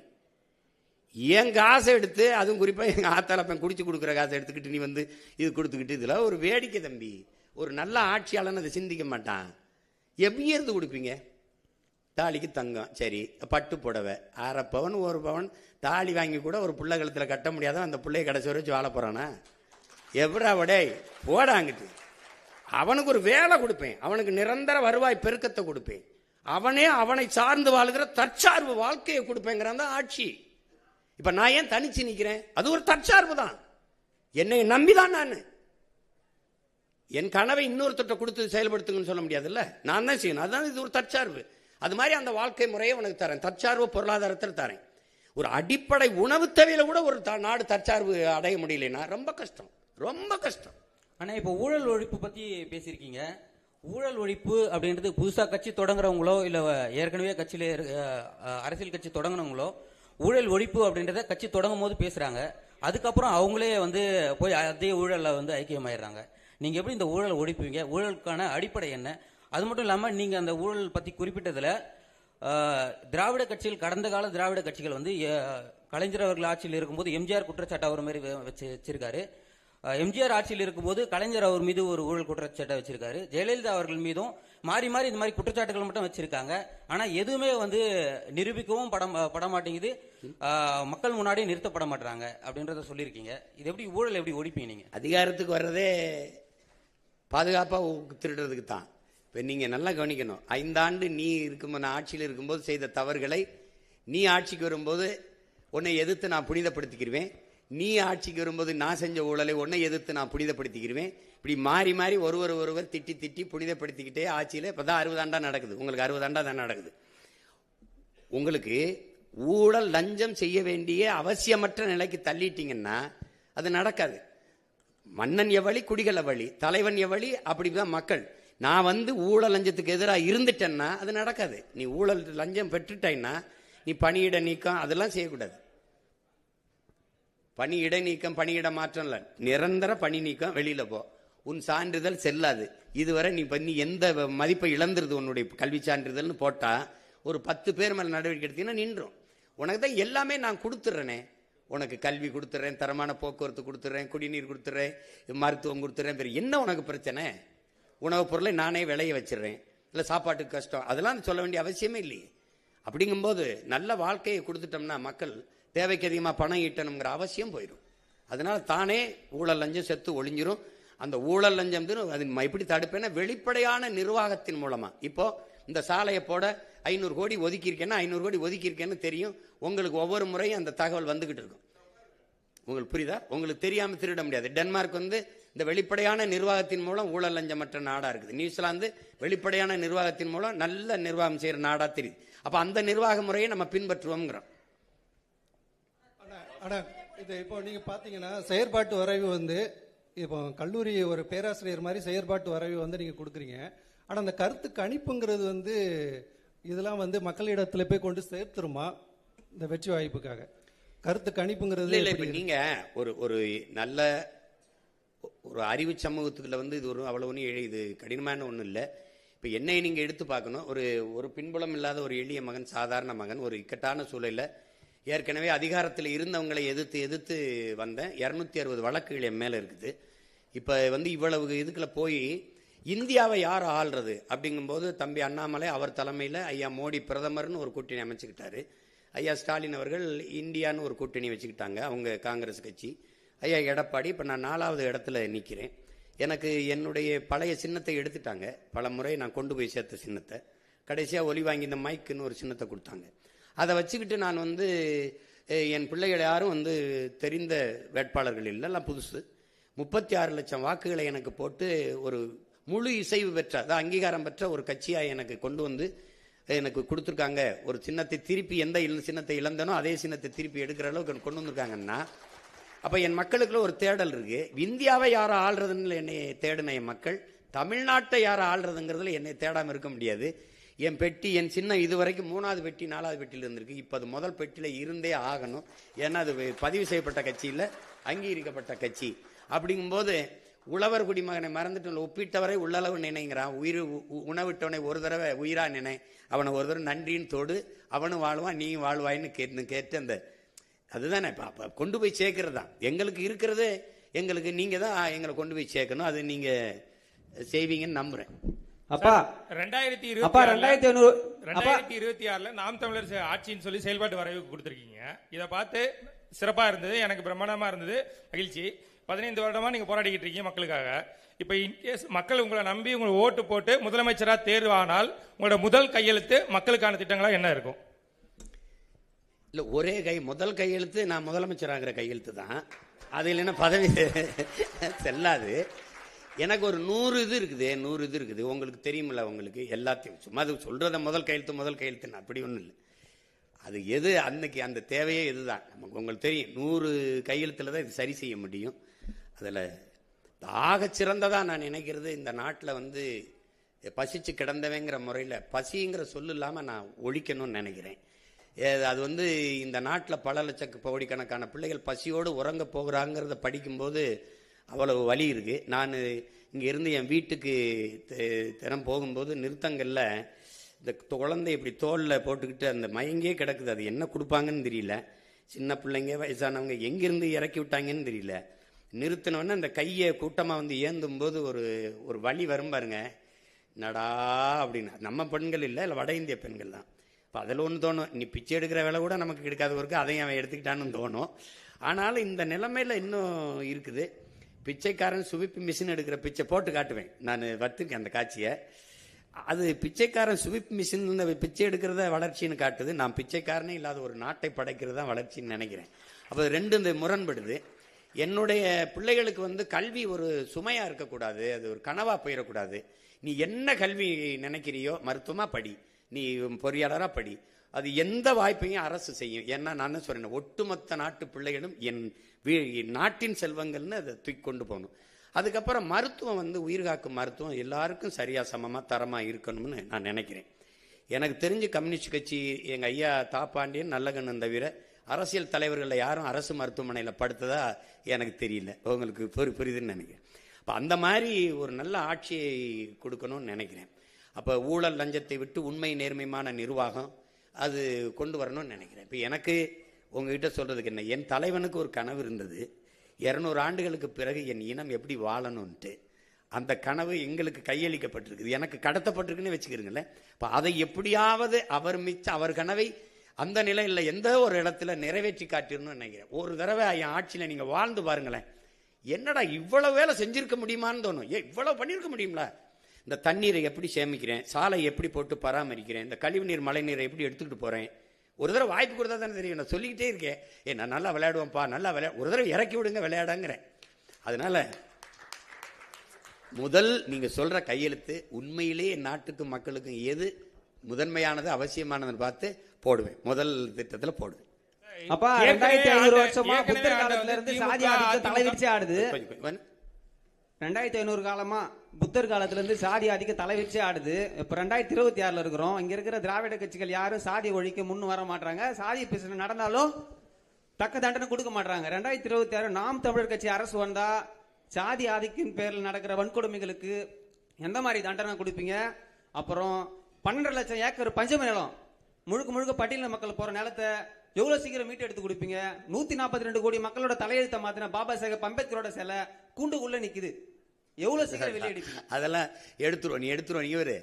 என் காசை எடுத்து, அதுவும் குறிப்பாக எங்கள் ஆத்தாளப்பன் குடிச்சு கொடுக்குற காசை எடுத்துக்கிட்டு நீ வந்து இது கொடுத்துக்கிட்டு, இதில் ஒரு வேடிக்கை தம்பி. ஒரு நல்ல ஆட்சியாளன்னு அதை சிந்திக்க மாட்டான். எப்படி இருந்து கொடுப்பீங்க? தாலிக்கு தங்கம், சரி, பட்டு புடவை 1/2 பவன் 1 பவன் தாலி வாங்கி கூட ஒரு பிள்ளை கழுத்தில் கட்ட முடியாத அந்த பிள்ளைய கடைசி வரை வச்சு வாழ போகிறானா? எப்படா வடே போடாங்கிட்டு அவனுக்கு ஒரு வேலை கொடுப்பேன், அவனுக்கு நிரந்தர வருவாய் பெருக்கத்தை கொடுப்பேன், அவனை சார்ந்து வாழ்கிற தற்சார்பு வாழ்க்கையை கொடுப்பேங்கிறான் தான் ஆட்சி. இப்ப நான் ஏன் தனிச்சு நிக்கிறேன்? அது ஒரு தற்சார்பு தான். என்னை நம்பிதான் நான் என் கனவை இன்னொருத்தட்ட கொடுத்து செயல்படுத்துங்கன்னு சொல்ல முடியாதுல்ல, நான் தான் செய்யணும். அதுதான் இது ஒரு தற்சார்பு. அது மாதிரி அந்த வாழ்க்கை முறையை உனக்கு தரேன், தற்சார்பு பொருளாதாரத்தில் தரேன். ஒரு அடிப்படை உணவு தேவையில கூட ஒரு நாடு தற்சார்பு அடைய முடியலன்னா ரொம்ப கஷ்டம், ரொம்ப கஷ்டம். ஆனா இப்போ ஊழல் ஒழிப்பு பத்தி பேசியிருக்கீங்க. ஊழல் ஒழிப்பு அப்படின்றது புதுசா கட்சி தொடங்குறவங்களோ இல்ல ஏற்கனவே கட்சியில அரசியல் கட்சி தொடங்குனவங்களோ ஊழல் ஒழிப்பு அப்படின்றத கட்சி தொடங்கும் போது பேசுறாங்க. அதுக்கப்புறம் அவங்களே வந்து போய் அதே ஊழல்ல வந்து ஐக்கியமாயிடுறாங்க. நீங்க எப்படி இந்த ஊழல் ஒழிப்பீங்க? ஊழலுக்கான அடிப்படை என்ன? அது மட்டும் இல்லாம நீங்க அந்த ஊழல் பத்தி குறிப்பிட்டதுல திராவிட கட்சிகள், கடந்த கால திராவிட கட்சிகள் வந்து கலைஞர் அவர்கள் ஆட்சியில் இருக்கும்போது எம்ஜிஆர் குற்றச்சாட்டு அவர் மாதிரி வச்சிருக்காரு. எம்ஜிஆர் ஆட்சியில் இருக்கும்போது கலைஞர் அவர் மீது ஒரு ஊழல் குற்றச்சாட்டை வச்சிருக்காரு. ஜெயலலிதா அவர்கள் மீதும் மாறி மாறி இந்த மாதிரி குற்றச்சாட்டுகள் மட்டும் வச்சிருக்காங்க. ஆனா எதுவுமே வந்து நிரூபிக்கவும் பட மாட்டேங்குது, மக்கள் முன்னாடி நிறுத்தப்பட மாட்டாங்க அப்படின்றத சொல்லியிருக்கீங்க. இது எப்படி ஊழல் எப்படி ஒழிப்பீங்க? நீங்க அதிகாரத்துக்கு வர்றதே பாதுகாப்பாக திருடுறதுக்கு தான். இப்போ நீங்கள் நல்லா கவனிக்கணும், 5 ஆண்டு நீ இருக்கும்போது, நான் ஆட்சியில் இருக்கும்போது செய்த தவறுகளை நீ ஆட்சிக்கு வரும்போது உன்னை எதிர்த்து நான் புனிதப்படுத்திக்கிருவேன், நீ ஆட்சிக்கு வரும்போது நான் செஞ்ச ஊழலை உன்னை எதிர்த்து நான் புனிதப்படுத்திக்கிருவேன். இப்படி மாறி மாறி ஒருவர் திட்டி திட்டி புனிதப்படுத்திக்கிட்டே ஆட்சியில் இப்போ தான் 60 ஆண்டா நடக்குது. உங்களுக்கு 60 ஆண்டா தான் நடக்குது. உங்களுக்கு ஊழல் லஞ்சம் செய்ய வேண்டிய அவசியமற்ற நிலைக்கு தள்ளிட்டீங்கன்னா அது நடக்காது. மன்னன் எவ்வளி குடிகள் எவ்வளி, தலைவன் எவ்வளி, அப்படிதான் மக்கள். நான் வந்து ஊழல் லஞ்சத்துக்கு எதிராக இருந்துட்டேன்னா அது நடக்காது. நீ ஊழல் லஞ்சம் பெற்றுட்டேன்னா நீ பணியிட நீக்கம் அதெல்லாம் செய்யக்கூடாது. பணியிட நீக்கம், பணியிட மாற்றம் இல்லை, நிரந்தர பணி நீக்கம், வெளியில போ, உன் சான்றிதழ் செல்லாது. இதுவரை நீ எந்த மதிப்பை இழந்துருது உன்னுடைய கல்வி சான்றிதழ்னு போட்டா ஒரு 10 பேர் மேல நடவடிக்கை எடுத்தீங்கன்னா நின்றும். உனக்கு தான் எல்லாமே நான் கொடுத்துட்றேனே, உனக்கு கல்வி கொடுத்துட்றேன், தரமான போக்குவரத்து கொடுத்துட்றேன், குடிநீர் கொடுத்துட்றேன், மருத்துவம் கொடுத்துட்றேன், வேறு என்ன உனக்கு பிரச்சனை? உணவுப் பொருளை நானே விளைய வச்சிடுறேன், இல்லை சாப்பாட்டுக்கு கஷ்டம், அதெல்லாம் சொல்ல வேண்டிய அவசியமே இல்லையே. அப்படிங்கும்போது நல்ல வாழ்க்கையை கொடுத்துட்டோம்னா மக்கள் தேவைக்கு அதிகமாக பணம் ஈட்டணுங்கிற அவசியம் போயிடும். அதனால தானே ஊழல் லஞ்சம் செத்து ஒழிஞ்சிரும். அந்த ஊழல் லஞ்சம் அது எப்படி தடுப்பேன்னா வெளிப்படையான நிர்வாகத்தின் மூலமா. இப்போ இந்த சாலையை போட 500 கோடி ஒதுக்கி இருக்கேன்னா 500 கோடி ஒதுக்கி இருக்கேன்னு தெரியும். உங்களுக்கு ஒவ்வொரு முறையும் அந்த தகவல் வந்துகிட்டு இருக்கும். உங்களுக்கு புரியுதா? உங்களுக்கு தெரியாம திருட முடியாது. டென்மார்க் வந்து இந்த வெளிப்படையான நிர்வாகத்தின் மூலம் ஊழல் லஞ்சமற்ற நாடா இருக்குது. நியூசிலாந்து வெளிப்படையான நிர்வாகத்தின் மூலம் நல்ல நிர்வாகம் செய்யற நாடா தெரியுது. அப்ப அந்த நிர்வாக முறையை நம்ம பின்பற்றுவோம்ங்கிறோம். இது இப்போ நீங்க பாத்தீங்கன்னா செயற்பாட்டு வரைவு வந்து இப்போ கல்லூரி ஒரு பேராசிரியர் மாதிரி செயற்பாட்டு வரைவு வந்து நீங்க கொடுக்குறீங்க. ஆனா அந்த கருத்து கணிப்புங்கிறது வந்து இதெல்லாம் வந்து மக்களிடத்துல போய் கொண்டு சேர்த்துருமா இந்த வெற்றி வாய்ப்புக்காக? கருத்து கணிப்புங்கிறது இல்ல. இப்ப நீங்க ஒரு நல்ல ஒரு அறிவு சமூகத்துக்குள்ள வந்து இது ஒரு அவ்வளவு ஒன்றும் இது கடினமான ஒன்றும் இல்லை. இப்போ என்னை நீங்க எடுத்து பார்க்கணும். ஒரு பின்புலம் இல்லாத ஒரு எளிய மகன், சாதாரண மகன், ஒரு இக்கட்டான சூழலில் ஏற்கனவே அதிகாரத்தில் இருந்தவங்களை எதிர்த்து வந்தேன். 260 வழக்குகள் என் மேலே இருக்குது. இப்போ வந்து இவ்வளவு இதுக்குள்ள போய் இந்தியாவை யார் ஆள்றது அப்படிங்கும்போது தம்பி அண்ணாமலை அவர் தலைமையில் ஐயா மோடி பிரதமர்னு ஒரு கூட்டணி அமைச்சுக்கிட்டாரு. ஐயா ஸ்டாலின் அவர்கள் இந்தியான்னு ஒரு கூட்டணி வச்சுக்கிட்டாங்க, அவங்க காங்கிரஸ் கட்சி. ஐயா எடப்பாடி, இப்போ நான் 4வது இடத்துல நிற்கிறேன். எனக்கு என்னுடைய பழைய சின்னத்தை எடுத்துட்டாங்க. பல முறை நான் கொண்டு போய் சேர்த்த சின்னத்தை கடைசியாக ஒலி வாங்கி இந்த மைக்குன்னு ஒரு சின்னத்தை கொடுத்தாங்க. அதை வச்சுக்கிட்டு நான் வந்து என் பிள்ளைகள் யாரும் வந்து தெரிந்த வேட்பாளர்கள் இல்லை, எல்லாம் புதுசு. 36 லட்சம் வாக்குகளை எனக்கு போட்டு ஒரு முழு இசைவு பெற்ற, அதாவது அங்கீகாரம் பெற்ற ஒரு கட்சியாக எனக்கு கொண்டு வந்து எனக்கு கொடுத்துருக்காங்க. ஒரு சின்னத்தை திருப்பி எந்த சின்னத்தை இழந்தனோ அதே சின்னத்தை திருப்பி எடுக்கிற அளவுக்கு கொண்டு வந்திருக்காங்கன்னா அப்போ என் மக்களுக்குள்ள ஒரு தேடல் இருக்கு. இந்தியாவை யாரை ஆள்றதுன்னு என்னை தேடின என் மக்கள் தமிழ்நாட்டை யாரை ஆள்றதுங்கிறதுல என்னை தேடாமல் இருக்க முடியாது. என் பெட்டி, என் சின்னம் இதுவரைக்கும் 3வது பெட்டி 4வது பெட்டியில் இருந்திருக்கு. இப்போ அது முதல் பெட்டியில் இருந்தே ஆகணும். ஏன்னா அது பதிவு செய்யப்பட்ட கட்சி இல்லை, அங்கீகரிக்கப்பட்ட கட்சி. அப்படிங்கும்போது உழவர் குடிமகனை மறந்துட்டு ஒப்பிட்டவரை உள்ளளவு நினைங்கிறான். உணவிட்டவனை ஒரு தடவை உயிரா நினை, அவனை ஒரு தடவை நன்றின்னு தொடு, அவனும் வாழ்வான் நீயும் வாழ்வாயின்னு கேட்டு அந்த அதுதானே இப்போ கொண்டு போய் சேர்க்கறது தான் எங்களுக்கு இருக்கிறது. எங்களுக்கு நீங்க தான் எங்களை கொண்டு போய் சேர்க்கணும். அது நீங்க செய்வீங்கன்னு நம்புறேன். அப்பா 2026ல நாம் தமிழர் ஆட்சின்னு சொல்லி செயல்பாட்டு வரைவு கொடுத்திருக்கீங்க. இதை பார்த்து சிறப்பா இருந்தது, எனக்கு பிரம்மாண்டமா இருந்தது, மகிழ்ச்சி. 15 வருடமா நீங்க போராடிக்கிட்டு இருக்கீங்க மக்களுக்காக. இப்ப இன்கேஸ் மக்கள் உங்களை நம்பி உங்களை ஓட்டு போட்டு முதலமைச்சரா தேர்வானால் உங்களோட முதல் கையெழுத்து மக்களுக்கான திட்டங்களா என்ன இருக்கும்? இல்ல, ஒரே முதல் கையெழுத்து நான் முதலமைச்சராகிற கையெழுத்து தான். அது இல்லைன்னா பதவி செல்லாது. எனக்கு ஒரு 100 இது இருக்குது. உங்களுக்கு தெரியுமில்ல, உங்களுக்கு எல்லாத்தையும் சும்மா அது சொல்றத முதல் கையெழுத்துன்னு அப்படி ஒன்றும் இல்லை. அது எது அன்னைக்கு அந்த தேவையே இதுதான். நமக்கு உங்களுக்கு தெரியும் 100 கையெழுத்துல தான் இது சரி செய்ய முடியும். அதில் ஆகச் சிறந்ததாக நான் நினைக்கிறது, இந்த நாட்டில் வந்து பசிச்சு கிடந்தவங்கிற முறையில் பசிங்கிற சொல்லு இல்லாமல் நான் ஒழிக்கணும்னு நினைக்கிறேன். அது வந்து இந்த நாட்டில் பல கோடிக்கணக்கான பிள்ளைகள் பசியோடு உறங்க போகிறாங்கிறத படிக்கும்போது அவ்வளவு வலி இருக்கு. நான் இங்கே இருந்து என் வீட்டுக்கு தினம் போகும்போது நிறுத்தங்களில் இந்த குழந்தை இப்படி தோலில் போட்டுக்கிட்டு அந்த மயங்கே கிடக்குது. அது என்ன கொடுப்பாங்கன்னு தெரியல. சின்ன பிள்ளைங்க, வயசானவங்க எங்கிருந்து இறக்கி விட்டாங்கன்னு தெரியல. நிறுத்தினோன்னு அந்த கையை கூட்டமாக வந்து ஏந்தும் போது ஒரு வலி வரும் பாருங்க, நடா அப்படின்னு. நம்ம பெண்கள் இல்லை, வட இந்திய பெண்கள் தான். இப்போ அதில் ஒன்று தோணும், நீ பிச்சை எடுக்கிற வேலை கூட நமக்கு கிடைக்காத ஒருக்கு அதையும் அவன் எடுத்துக்கிட்டான்னு தோணும். ஆனாலும் இந்த நிலைமையில் இன்னும் இருக்குது. பிச்சைக்காரன் சுவிப்பு மிஷின் எடுக்கிற பிச்சை போட்டு காட்டுவேன். நான் வத்திருக்கேன் அந்த காட்சியை. அது பிச்சைக்காரன் சுவிப்பு மிஷின் பிச்சை எடுக்கிறத வளர்ச்சின்னு காட்டுது. நான் பிச்சைக்காரனே இல்லாத ஒரு நாட்டை படைக்கிறது தான் வளர்ச்சின்னு நினைக்கிறேன். அப்போ ரெண்டு இந்த முரண்படுது. என்னுடைய பிள்ளைகளுக்கு கல்வி ஒரு சுமையாக இருக்கக்கூடாது, அது ஒரு கனவாக போயிடக்கூடாது. நீ என்ன கல்வி நினைக்கிறியோ, மருத்துவமாக படி, நீ பொறியாளராக படி, அது எந்த வாய்ப்பையும் அரசு செய்யும். ஏன்னா நான் சொல்றேன், ஒட்டுமொத்த நாட்டு பிள்ளைகளும் என் நாட்டின் செல்வங்கள்னு அதை தூக்கி கொண்டு போகணும். அதுக்கப்புறம் மருத்துவம் உயிர் காக்கும் மருத்துவம் எல்லாருக்கும் சரியாக சமமாக தரமாக இருக்கணும்னு நான் நினைக்கிறேன். எனக்கு தெரிஞ்சு கம்யூனிஸ்ட் கட்சி எங்கள் ஐயா தாப்பாண்டியன் நல்லகண்ணன் தவிர அரசியல் தலைவர்களில் யாரும் அரசு மருத்துவமனையில் படுத்ததா எனக்கு தெரியல. உங்களுக்கு புரியுதுன்னு நினைக்கிறேன். அப்போ அந்த மாதிரி ஒரு நல்ல ஆட்சியை கொடுக்கணும்னு நினைக்கிறேன். அப்போ ஊழல் லஞ்சத்தை விட்டு உண்மை நேர்மையான நிர்வாகம் அது கொண்டு வரணும்னு நினைக்கிறேன். இப்போ எனக்கு உங்ககிட்ட சொல்கிறதுக்கு என்ன, என் தலைவனுக்கு ஒரு கனவு இருந்தது. 200 ஆண்டுகளுக்கு பிறகு என் இனம் எப்படி வாழணும்ன்ட்டு. அந்த கனவு எங்களுக்கு கையளிக்கப்பட்டிருக்குது, எனக்கு கடத்தப்பட்டிருக்குன்னு வச்சுக்கிறீங்களேன். இப்போ அதை எப்படியாவது அவர் கனவை அந்த நிலையில் எந்த ஒரு இடத்துல நிறைவேற்றி காட்டிடணும்னு நினைக்கிறேன். ஒரு தடவை என் ஆட்சியில் நீங்கள் வாழ்ந்து பாருங்களேன், என்னடா இவ்வளவு வேலை செஞ்சிருக்க முடியுமான்னு தோணும். இவ்வளவு பண்ணியிருக்க முடியுங்களா? இந்த தண்ணீரை எப்படி சேமிக்கிறேன், சாலை எப்படி போட்டு பராமரிக்கிறேன், இந்த கழிவுநீர் மழை நீரை எப்படி எடுத்துக்கிட்டு போகிறேன். ஒரு தடவை வாய்ப்பு கொடுத்தா தானே தெரியும். நான் சொல்லிக்கிட்டே இருக்கேன், நான் நல்லா விளையாடுவேன்ப்பா, நல்லா ஒரு தடவை இறக்கி விடுங்க விளையாடாங்கிறேன். அதனால முதல் நீங்க சொல்ற கையெழுத்து உண்மையிலேயே நாட்டுக்கும் மக்களுக்கும் எது முதன்மையானது அவசியமானதுன்னு பார்த்து போடுவேன். முதல் திட்டத்தில் போடுவேன். அப்பா 2500 வருஷமா புத்தர் காலத்துல இருந்து சாதி ஆதிக்கம் தலைவிரிச்சு ஆடுது. 2500 காலமா புத்தர் காலத்துல இருந்து சாதி ஆதிக்க தலைவிரிச்சு ஆடுது. இப்ப 2026 இருக்கிறோம். இங்க இருக்கிற திராவிட கட்சிகள் யாரும் சாதி ஒழிக்க முன்னு வர மாட்டாங்க. சாதி பிரச்சனை நடந்தாலும் தக்க தண்டனை கொடுக்க மாட்டாங்க. 2026 நாம் தமிழர் கட்சி அரசு வந்தா சாதி ஆதிக்கின் பேரில் நடக்கிற வன்கொடுமைகளுக்கு எந்த மாதிரி தண்டனை கொடுப்பீங்க? அப்புறம் 12 லட்சம் ஏக்கர் பஞ்சமி நிலம் முழுக்க பட்டியல மக்கள் போற நிலத்தை எவ்வளவு சீக்கிரம் மீட்டு எடுத்து கொடுப்பீங்க? 142 கோடி மக்களோட தலையெழுத்த மாத்தின பாபா சாஹேப் அம்பேத்கரோட சிலை கூண்டுக்குள்ள நிக்குது, எவ்வளவு சீக்கிரம் வெளியெடுப்பீங்க? அதெல்லாம் எடுத்துருவோம். இவரு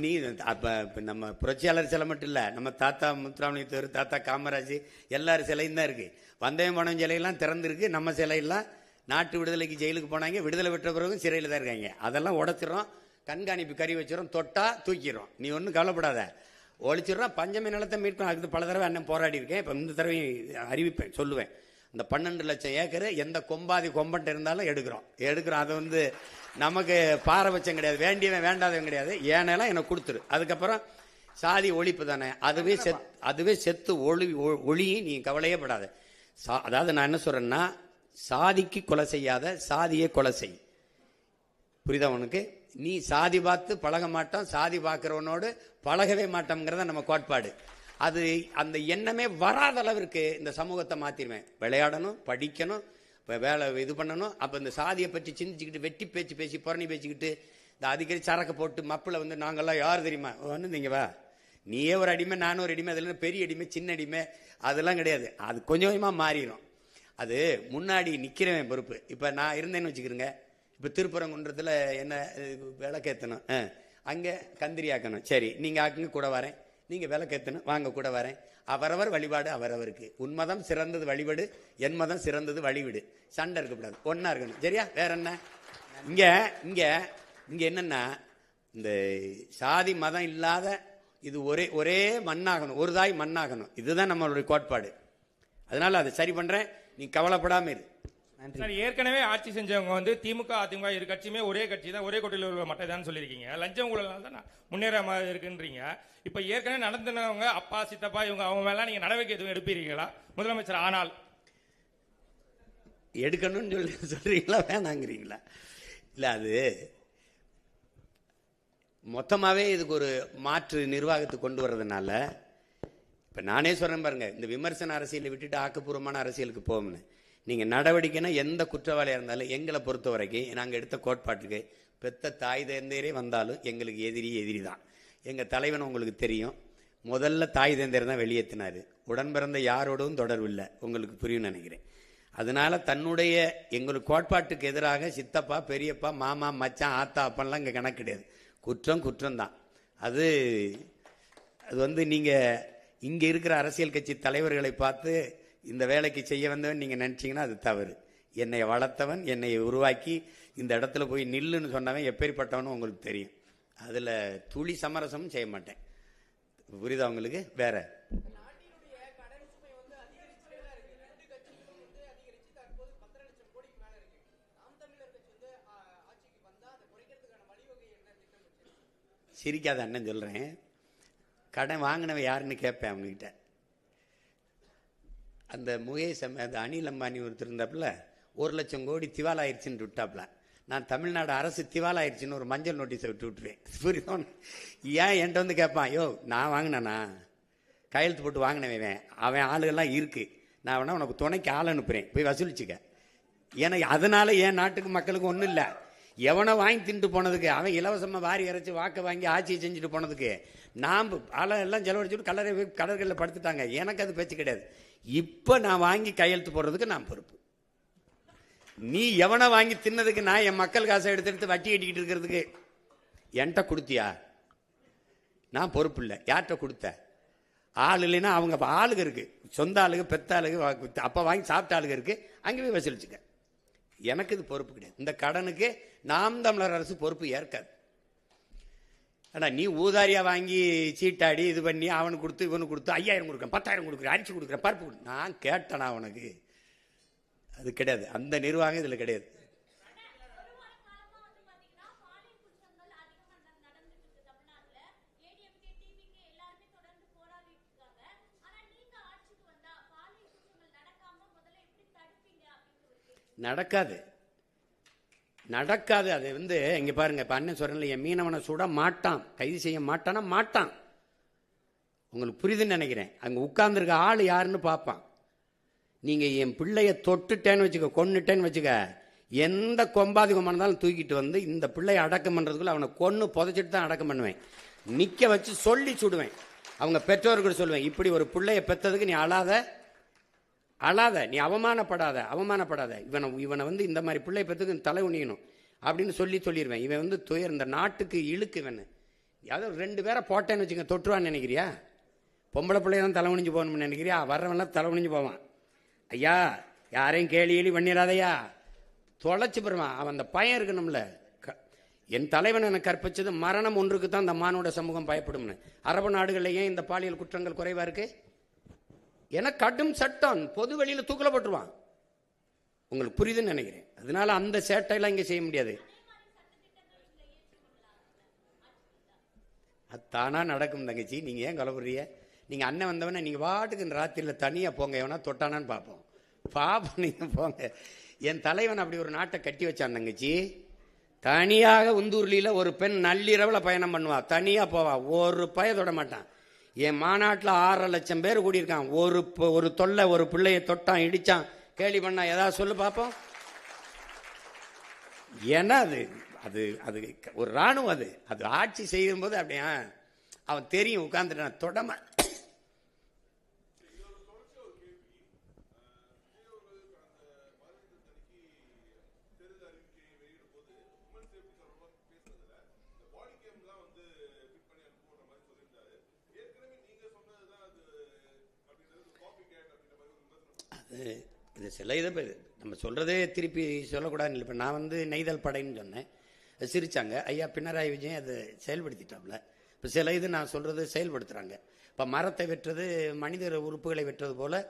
நீ அப்ப நம்ம புரட்சியாளர் சிலை மட்டும் இல்ல, நம்ம தாத்தா முத்துராமலிங்கத்தேவர், தாத்தா காமராஜ் எல்லாரும் சிலையும் தான் இருக்கு. வந்தயம் பணம் சிலையெல்லாம் திறந்துருக்கு. நம்ம சிலையெல்லாம் நாட்டு விடுதலைக்கு ஜெயிலுக்கு போனாங்க, விடுதலை பெற்ற பிறகு சிறையில் தான் இருக்காங்க. அதெல்லாம் உடைச்சிடறோம், கண்காணிப்பு கறி வச்சிடறோம், தொட்டா தூக்கிடுறோம். நீ ஒன்றும் கவலைப்படாத, ஒழிச்சிடறோம். பஞ்சமி நிலத்தை மீட்கணும். அதுக்கு பல தடவை அண்ணன் போராடி இருக்கேன். இப்போ இந்த தடவை அறிவிப்பேன், சொல்லுவேன். இந்த 12 லட்சம் ஏக்கர் எந்த கொம்பாதி கொம்பன்ட்டு இருந்தாலும் எடுக்கிறோம். அதை நமக்கு பாரபட்சம் கிடையாது, வேண்டியவன் வேண்டாதவன் கிடையாது. ஏனெல்லாம் எனக்கு கொடுத்துரு. அதுக்கப்புறம் சாதி ஒழிப்பு தானே, அதுவே செத்து ஒளி. நீ கவலையே படாத. அதாவது நான் என்ன சொல்றேன்னா, சாதிக்கு கொலை செய்யாத, சாதியை கொலை செய். புரியுதா உனக்கு? நீ சாதி பார்த்து பழக மாட்டோம், சாதி பார்க்கிறவனோடு பழகவே மாட்டோம்ங்கிறத நம்ம கோட்பாடு. அது அந்த எண்ணமே வராத அளவிற்கு இந்த சமூகத்தை மாத்திருவேன். விளையாடணும், படிக்கணும், வேலை இது பண்ணணும். அப்ப இந்த சாதியை பற்றி சிந்திச்சுக்கிட்டு வெட்டி பேச்சு பேசி புறணி பேசிக்கிட்டு இந்த அடிக்கடி சரக்கு போட்டு மப்பில் நாங்கெல்லாம் யார் தெரியுமா நீங்க வா, நீயே ஒரு அடிமை, நானும் ஒரு அடிமை, அதில் பெரிய அடிமை சின்ன அடிமை அதெல்லாம் கிடையாது. அது கொஞ்சம் கொஞ்சமாக மாறிடும். அது முன்னாடி நிற்கிறவன் பொறுப்பு. இப்போ நான் இருந்தேன்னு வச்சுக்கிறேங்க, இப்போ திருப்பரங்குன்றத்தில் என்ன விளக்கேற்றணும், அங்கே கந்திரி ஆக்கணும், சரி நீங்கள் ஆக்குங்க கூட வரேன், நீங்கள் விளக்கேற்றணும் வாங்க கூட வரேன். அவரவர் வழிபாடு அவரவருக்கு. உன் மதம் சிறந்தது வழிபாடு, என் மதம் சிறந்தது வழிவிடு. சண்டை இருக்கக்கூடாது, ஒன்றா இருக்கணும். சரியா? வேற என்ன? இங்கே என்னன்னா, இந்த சாதி மதம் இல்லாத இது ஒரே மண்ணாகணும், ஒரு தாய் மண்ணாகணும். இதுதான் நம்மளுடைய கோட்பாடு. அதனால அதை சரி பண்றேன், நீ கவலைப்படாம இரு. சார், ஏற்கனவே ஆட்சி செஞ்சவங்க திமுக அதிமுக இரு கட்சியுமே ஒரே கட்சி தான், ஒரே கொட்டையில் உள்ள மட்டை தான் சொல்லியிருக்கீங்க. லஞ்சம் ஊழல் தான் முன்னேற இருக்குன்றீங்க. இப்ப ஏற்கனவே நடந்தவங்க அப்பா சித்தப்பா இவங்க அவங்க மேல நீங்க நடவடிக்கை எதுவும் எடுப்பீங்களா முதலமைச்சர் ஆனால்? எடுக்கணும்னு சொல்றீங்களா வேணாங்கிறீங்களா? இல்ல, அது மொத்தமாவே இதுக்கு ஒரு மாற்று நிர்வாகத்துக்கு கொண்டு வர்றதுனால இப்ப நானே சொல்றேன் பாருங்க, இந்த விமர்சன அரசியலை விட்டுட்டு ஆக்கப்பூர்வமான அரசியலுக்கு போகும்னு. நீங்க நடவடிக்கைனா எந்த குற்றவாளியா இருந்தாலும் எங்களை பொறுத்த வரைக்கும் நாங்க எடுத்த கோட்பாட்டுக்கு பெத்த தாய் தந்தையரே வந்தாலும் எங்களுக்கு எதிரி தான். எங்க தலைவன் உங்களுக்கு தெரியும், முதல்ல தாய் தந்தையர் தான் வெளியேற்றினாரு. உடன் பிறந்த யாரோடும் தொடர்பு இல்லை, உங்களுக்கு புரியும் நினைக்கிறேன். அதனால தன்னுடைய எங்களுக்கு கோட்பாட்டுக்கு எதிராக சித்தப்பா பெரியப்பா மாமா மச்சான் ஆத்தா அப்பன்லாம் இங்க கணக்கு கிடையாது. குற்றம் தான். அது நீங்க இங்க இருக்கிற அரசியல் கட்சி தலைவர்களை பார்த்து இந்த வேலைக்கு செய்ய வந்தவன் நீங்க நினைச்சீங்கன்னா அது தவறு. என்னை வளர்த்தவன், என்னை உருவாக்கி இந்த இடத்துல போய் நில்லுன்னு சொன்னவன் எப்பேற்பட்டவனும் உங்களுக்கு தெரியும். அதில் துளி சமரசமும் செய்ய மாட்டேன். புரியுதா உங்களுக்கு? வேற சிரிக்காத அண்ணன் சொல்கிறேன். கடன் வாங்கினவன் யாருன்னு கேட்பேன் அவங்ககிட்ட. அந்த முகேஷ் அந்த அனில் அம்பானி ஒருத்தர் இருந்தாப்புல 1,00,000 கோடி திவாலாயிருச்சுன்னு விட்டாப்புல. நான் தமிழ்நாடு அரசு திவாலாயிருச்சுன்னு ஒரு மஞ்சள் நோட்டீஸை விட்டுருவேன். புரியுதா? ஏன் என்கிட்ட வந்து கேட்பான், ஐயோ நான் வாங்கினேண்ணா, கையெழுத்து போட்டு வாங்கினவன், அவன் ஆளுகள்லாம் இருக்கு, நான் வேணா உனக்கு துணைக்கு ஆள் அனுப்புகிறேன், போய் வசூலிச்சுக்க. ஏன்னா அதனால என் நாட்டுக்கு மக்களுக்கு ஒன்றும் இல்லை. எவனை வாங்கி தின்ட்டு போனதுக்கு, அவன் இலவசமாக வாரி இறைச்சி வாக்கை வாங்கி ஆட்சியை செஞ்சுட்டு போனதுக்கு நாம் ஆளை எல்லாம் செலவழிச்சுட்டு கடற்கரையில் படுத்துட்டாங்க. எனக்கு அது பேச்சு கிடையாது. இப்போ நான் வாங்கி கையெழுத்து போடுறதுக்கு நான் பொறுப்பு. நீ எவனை வாங்கி தின்னதுக்கு நான் என் மக்கள் காசை எடுத்து வட்டி கட்டிக்கிட்டு இருக்கிறதுக்கு என்கிட்ட கொடுத்தியா? நான் பொறுப்பு இல்லை. யார்கிட்ட கொடுத்த? ஆள் இல்லைன்னா அவங்க ஆளுங்க இருக்கு, சொந்த ஆளுங்க, பெத்த ஆளுங்க, அப்போ வாங்கி சாப்பிட்ட ஆளுங்க இருக்கு, அங்கே போய் வசூலிச்சுக்க. எனக்கு இது பொறுப்பு கிடையாது. இந்த கடனுக்கு நாம் தமிழர் அரசு பொறுப்பு ஏற்காது. ஆனால் நீ ஊதாரியா வாங்கி சீட்டாடி இது பண்ணி அவனுக்கு கொடுத்து இவனுக்கு கொடுத்து 5,000 கொடுக்குறேன், 10,000 கொடுக்குறேன், அரிசி கொடுக்குறேன், பருப்பு கொடு, நான் கேட்டேனா உனக்கு? அது கிடையாது. அந்த நிர்வாகம் இதில் கிடையாது. நடக்காது, நடக்காது. அது வந்து இங்க பாருங்க, இப்ப அண்ணன் சொல்றேன்ல, என் மீனவனை சுட மாட்டான், கைது செய்ய மாட்டானா மாட்டான். உங்களுக்கு புரியுதுன்னு நினைக்கிறேன். அங்க உட்கார்ந்துருக்க ஆள் யாருன்னு பார்ப்பான். நீங்க என் பிள்ளைய தொட்டுட்டேன்னு வச்சுக்க, கொன்னுட்டேன்னு வச்சுக்க, எந்த கொம்பாதி கொம்பா இருந்தாலும் தூக்கிட்டு வந்து இந்த பிள்ளைய அடக்கம் பண்றதுக்குள்ள அவனை கொன்னு புதைச்சிட்டு தான் அடக்கம் பண்ணுவேன். நிக்க வச்சு சொல்லி சுடுவேன். அவங்க பெற்றோர்கள் சொல்லுவேன், இப்படி ஒரு பிள்ளைய பெற்றதுக்கு நீ அழாத, நீ அவமானப்படாத. இவனை வந்து இந்த மாதிரி பிள்ளை பெற்றுக்கு தலை உணியணும் அப்படின்னு சொல்லிடுவேன். இவன் வந்து துயர் இந்த நாட்டுக்கு இழுக்கு. இவன் யாராவது 2 பேரை போட்டேன்னு வச்சுக்க, தொற்றுவான்னு நினைக்கிறியா? பொம்பளை பிள்ளைய தான் தலை உணிஞ்சு போகணும்னு நினைக்கிறியா? வர்றவன்லாம் தலை உணிஞ்சு போவான். ஐயா யாரையும் கேலி பண்ணிடாதையா, தொலைச்சு பெறுவான். அவன் அந்த பயம் இருக்கணும்ல. என் தலைவன் எனக்கு கற்பிச்சது மரணம் ஒன்றுக்கு தான் இந்த மானுட சமூகம் பயப்படும்னு. அரபு நாடுகளில் ஏன் இந்த பாலியல் குற்றங்கள் குறைவா இருக்கு? ஏன்னா கடும் சட்டம், பொது வெளியில தூக்கல போட்டுருவான். உங்களுக்கு புரியுதுன்னு நினைக்கிறேன். அதனால அந்த சேட்டையெல்லாம் இங்க செய்ய முடியாது. அது தானா நடக்கும் தங்கச்சி. நீங்க ஏன் கலவுறீங்க? நீங்க அண்ணன் வந்தவன நீங்க பாட்டுக்கு இந்த ராத்திரியில தனியா போங்க, எவனா தொட்டானான்னு பார்ப்போம். நீங்க போங்க. என் தலைவன் அப்படி ஒரு நாட்டை கட்டி வச்சான் தங்கச்சி. தனியாக உந்தூர்லியில ஒரு பெண் நள்ளிரவுல பயணம் பண்ணுவா, தனியா போவா, ஒரு பய தொட மாட்டான். என் மாநாட்டில் 6.5 லட்சம் பேர் கூடியிருக்கான். ஒரு தொல்லை, ஒரு பிள்ளைய தொட்டான், இடிச்சான், கேலி பண்ணா, ஏதாவது சொல்லு பார்ப்போம். ஏன்னா அது அது ஒரு ராணுவம். அது ஆட்சி செய்யும் போது அப்படியா அவன் தெரியும், உட்கார்ந்துட்டான் தொடம. இது சில இதை நம்ம சொல்றதே திருப்பி சொல்லக்கூடாதுன்னு இல்லை. இப்போ நான் வந்து நெய்தல் படைன்னு சொன்னேன், சிரிச்சாங்க. ஐயா பினராயி விஜயன் அதை செயல்படுத்திட்டாப்ல. இப்போ சில இது நான் சொல்றது செயல்படுத்துறாங்க. இப்போ மரத்தை வெட்டுறது மனித உறுப்புகளை வெட்டுறது போல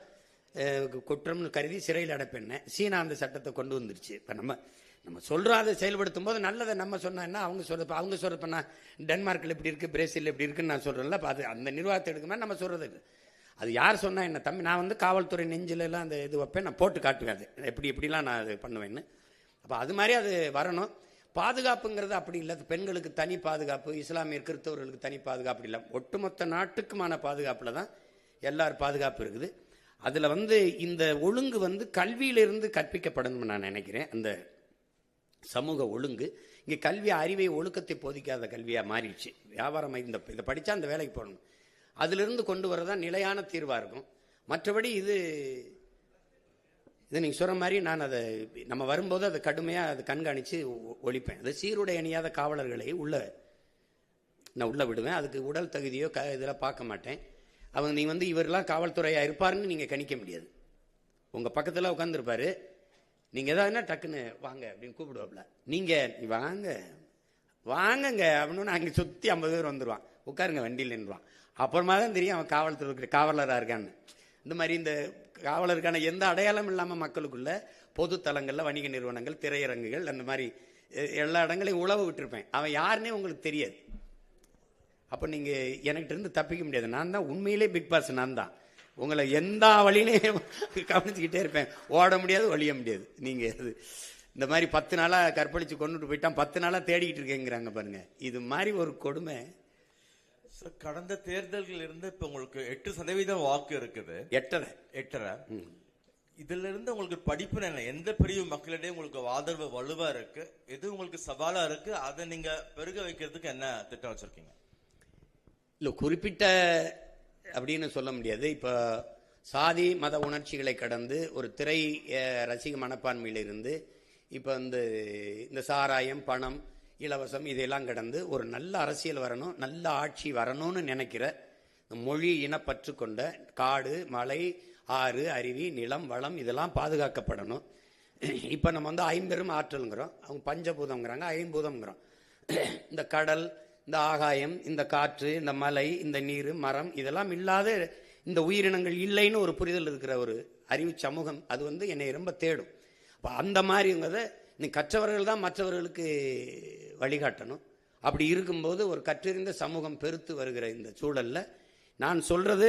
குற்றம்னு கருதி சிறையில் அடைப்பேன். சீனா அந்த சட்டத்தை கொண்டு வந்துருச்சு. இப்போ நம்ம சொல்றோம், அதை செயல்படுத்தும் போது நல்லதை நம்ம சொன்னா அவங்க சொல்றது நான் டென்மார்க்கில் இப்படி இருக்கு, பிரேசில் இப்படி இருக்குன்னு நான் சொல்றேன்ல. அது அந்த நிர்வாகத்தை எடுக்குமா நம்ம சொல்றது. அது யார் சொன்னா என்ன தம்பி, நான் வந்து காவல்துறை நெஞ்சில எல்லாம் அந்த இது வைப்பேன், நான் போட்டு காட்டுவேன் அது எப்படிலாம் நான் அது பண்ணுவேன்னு. அப்போ அது மாதிரி அது வரணும். பாதுகாப்புங்கிறது அப்படி இல்லை. பெண்களுக்கு தனி பாதுகாப்பு, இஸ்லாமிய கிறிஸ்தவர்களுக்கு தனி பாதுகாப்பு இல்லை. ஒட்டுமொத்த நாட்டுக்குமான பாதுகாப்புல தான் எல்லாரும் பாதுகாப்பு இருக்குது. அதுல வந்து இந்த ஒழுங்கு வந்து கல்வியிலிருந்து கற்பிக்கப்படணும்னு நான் நினைக்கிறேன். அந்த சமூக ஒழுங்கு இங்கே கல்வி அறிவை ஒழுக்கத்தை போதிக்காத கல்வியா மாறிடுச்சு. வியாபாரம் இதை படிச்சா அந்த வேலைக்கு போகணும், அதிலிருந்து கொண்டு வரதான் நிலையான தீர்வா இருக்கும். மற்றபடி இது நீங்க சொல்ற மாதிரி நான் அதை நம்ம வரும்போது அதை கடுமையா அதை கண்காணிச்சு ஒழிப்பேன். அது சீருடை அணியாத காவலர்களை நான் உள்ள விடுவேன். அதுக்கு உடல் தகுதியோ இதெல்லாம் பார்க்க மாட்டேன். அவங்க நீங்க வந்து இவரெல்லாம் காவல்துறையா இருப்பாருன்னு நீங்க கணிக்க முடியாது. உங்க பக்கத்துல உட்காந்துருப்பாரு, நீங்கள் ஏதாவதுன்னா டக்குன்னு வாங்க அப்படின்னு கூப்பிடுவாப்ல. நீங்கள் வாங்க வாங்கங்க அப்படின்னு அங்கே சுற்றி 50 பேர் வந்துடுவான். உட்காருங்க வண்டியில் நின்றுவான். அப்புறமா தான் தெரியும் அவன் காவல்துறை இருக்கிற காவலராக இருக்கான்னு. இந்த மாதிரி இந்த காவலருக்கான எந்த அடையாளம் இல்லாமல் மக்களுக்குள்ள பொது தலங்களில் வணிக நிறுவனங்கள், திரையரங்குகள், அந்த மாதிரி எல்லா இடங்களையும் உழவு விட்டுருப்பேன். அவன் யாருன்னே உங்களுக்கு தெரியாது. அப்போ நீங்கள் எனக்கிட்ட இருந்து தப்பிக்க முடியாது. நான் தான் உண்மையிலே பிக் பாஸ். நான் தான் உங்களை எந்த வழியிலையும் கவனிச்சுக்கிட்டே இருப்பேன். ஓட முடியாது, ஒழிய முடியாது. நீங்கள் அது இந்த மாதிரி 10 நாளாக கற்பழித்து கொண்டுட்டு போயிட்டான், 10 நாளாக தேடிக்கிட்டு இருக்கேங்கிறாங்க பாருங்க. இது மாதிரி ஒரு கொடுமை. கடந்த தேர்தல்கள் இருந்து இப்ப உங்களுக்கு 8% வாக்கு இருக்குது. 8.5 இதுல இருந்து உங்களுக்கு படிப்பு என்ன, எந்த பிரிவு மக்களிடையே உங்களுக்கு ஆதரவு வலுவா இருக்கு, எது உங்களுக்கு சவாலா இருக்கு, அதை நீங்க பெருக வைக்கிறதுக்கு என்ன திட்டம் வச்சிருக்கீங்க? இல்லை, குறிப்பிட்ட அப்படின்னு சொல்ல முடியாது. இப்போ சாதி மத உணர்ச்சிகளை கடந்து ஒரு திரை ரசிக மனப்பான்மையில் இருந்து இப்போ இந்த சாராயம், பணம், இலவசம் இதெல்லாம் கடந்து ஒரு நல்ல அரசியல் வரணும், நல்ல ஆட்சி வரணும்னு நினைக்கிற மொழி இனப்பற்று கொண்ட காடு, மலை, ஆறு, அருவி, நிலம், வளம் இதெல்லாம் பாதுகாக்கப்படணும். இப்போ நம்ம ஐம்பெரும் ஆற்றலுங்கிறோம், அவங்க பஞ்சபூதம்ங்கிறாங்க, ஐம்பூதம்ங்கிறோம். இந்த கடல், இந்த ஆகாயம், இந்த காற்று, இந்த மலை, இந்த நீர், மரம் இதெல்லாம் இல்லாத இந்த உயிரினங்கள் இல்லைன்னு ஒரு புரிதல் இருக்கிற ஒரு அறிவு சமூகம் அது என்னை ரொம்ப தேடும். அப்போ அந்த மாதிரிங்கிறத நீ கற்றவர்கள் தான் மற்றவர்களுக்கு வழிகாட்டணும். அப்படி இருக்கும்போது ஒரு கற்றறிந்த சமூகம் பெருத்து வருகிற இந்த சூழலில் நான் சொல்கிறது,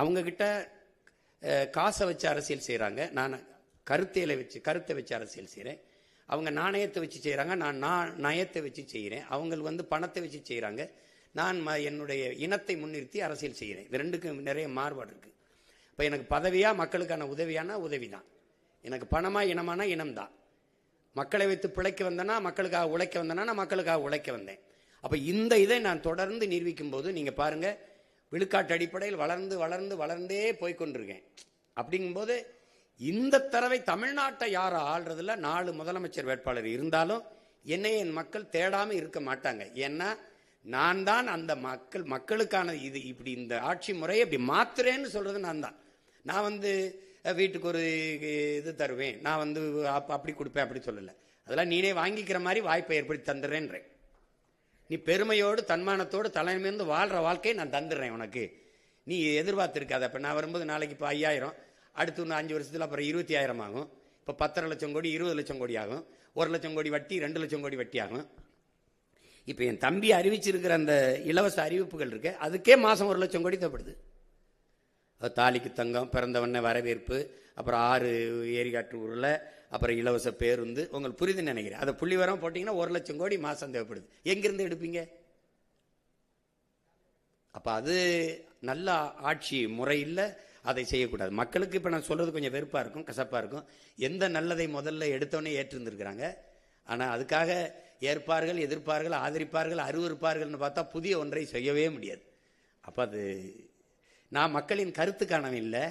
அவங்கக்கிட்ட காசை வச்சு அரசியல் செய்கிறாங்க, நான் கருத்தை வச்சு அரசியல் செய்கிறேன். அவங்க நாணயத்தை வச்சு செய்கிறாங்க, நான் நயத்தை வச்சு செய்கிறேன். அவங்க பணத்தை வச்சு செய்கிறாங்க, நான் என்னுடைய இனத்தை முன்னிறுத்தி அரசியல் செய்கிறேன். இது ரெண்டுக்கும் நிறைய மாறுபாடு இருக்குது. இப்போ எனக்கு பதவியா மக்களுக்கான உதவியானா உதவி தான், எனக்கு பணமா இனமானா இனம்தான். மக்களை வைத்து பிழைக்க வந்தேன்னா, மக்களுக்காக உழைக்க வந்தேன்னா நான் மக்களுக்காக உழைக்க வந்தேன். அப்போ இந்த இதை நான் தொடர்ந்து நிரூபிக்கும் போது நீங்கள் பாருங்கள், விழுக்காட்டு அடிப்படையில் வளர்ந்து வளர்ந்து வளர்ந்தே போய்கொண்டிருக்கேன். அப்படிங்கும்போது இந்த தடவை தமிழ்நாட்டை யார் ஆள்றதுல 4 முதலமைச்சர் வேட்பாளர் இருந்தாலும் என்னை என் மக்கள் தேடாமல் இருக்க மாட்டாங்க. ஏன்னா நான் தான் அந்த மக்களுக்கான இது இப்படி இந்த ஆட்சி முறையை இப்படி மாத்துறேன்னு சொல்றது நான் தான். நான் வீட்டுக்கு ஒரு இது தருவேன், நான் அப்படி கொடுப்பேன் அப்படி சொல்லலை. அதெல்லாம் நீனே வாங்கிக்கிற மாதிரி வாய்ப்பை ஏற்படுத்தி தந்துடுறேன்றேன். நீ பெருமையோடு தன்மானத்தோடு தலைமையிலிருந்து வாழ்கிற வாழ்க்கையை நான் தந்துடுறேன் உனக்கு, நீ எதிர்பார்த்துருக்காத. அப்போ நான் வரும்போது நாளைக்கு இப்போ 5000, அடுத்து இன்னும் 5 வருஷத்தில் அப்புறம் 25,000 ஆகும். இப்போ 10.5 லட்சம் கோடி 20 லட்சம் கோடி ஆகும். 1 லட்சம் கோடி வட்டி 2 லட்சம் கோடி வட்டி ஆகும். இப்போ என் தம்பி அறிவிச்சிருக்கிற அந்த இலவச அறிவிப்புகள் இருக்கு, அதுக்கே மாதம் 1 லட்சம் கோடி தேவைப்படுது. தாலிக்கு தங்கம், பிறந்தவண்ண வரவேற்பு, அப்புறம் 6 ஏரிகாட்டு ஊரில், அப்புறம் இலவச பேருந்து. உங்களுக்கு புரியுதுன்னு நினைக்கிறேன். அதை புள்ளி வரம் போட்டிங்கன்னா 1 லட்சம் கோடி மாதம் தேவைப்படுது. எங்கிருந்து எடுப்பீங்க? அப்போ அது நல்ல ஆட்சி முறை இல்லை, அதை செய்யக்கூடாது. மக்களுக்கு இப்போ நான் சொல்கிறது கொஞ்சம் வெறுப்பாக இருக்கும், கசப்பாக இருக்கும். எந்த நல்லதை முதல்ல எடுத்தோன்னே ஏற்றிருந்துருக்கிறாங்க. ஆனால் அதுக்காக ஏற்பார்கள், எதிர்ப்பார்கள், ஆதரிப்பார்கள், அருவருப்பார்கள்னு பார்த்தா புதிய ஒன்றை செய்யவே முடியாது. அப்போ அது நான் மக்களின் கருத்துக்கானவன் இல்லை,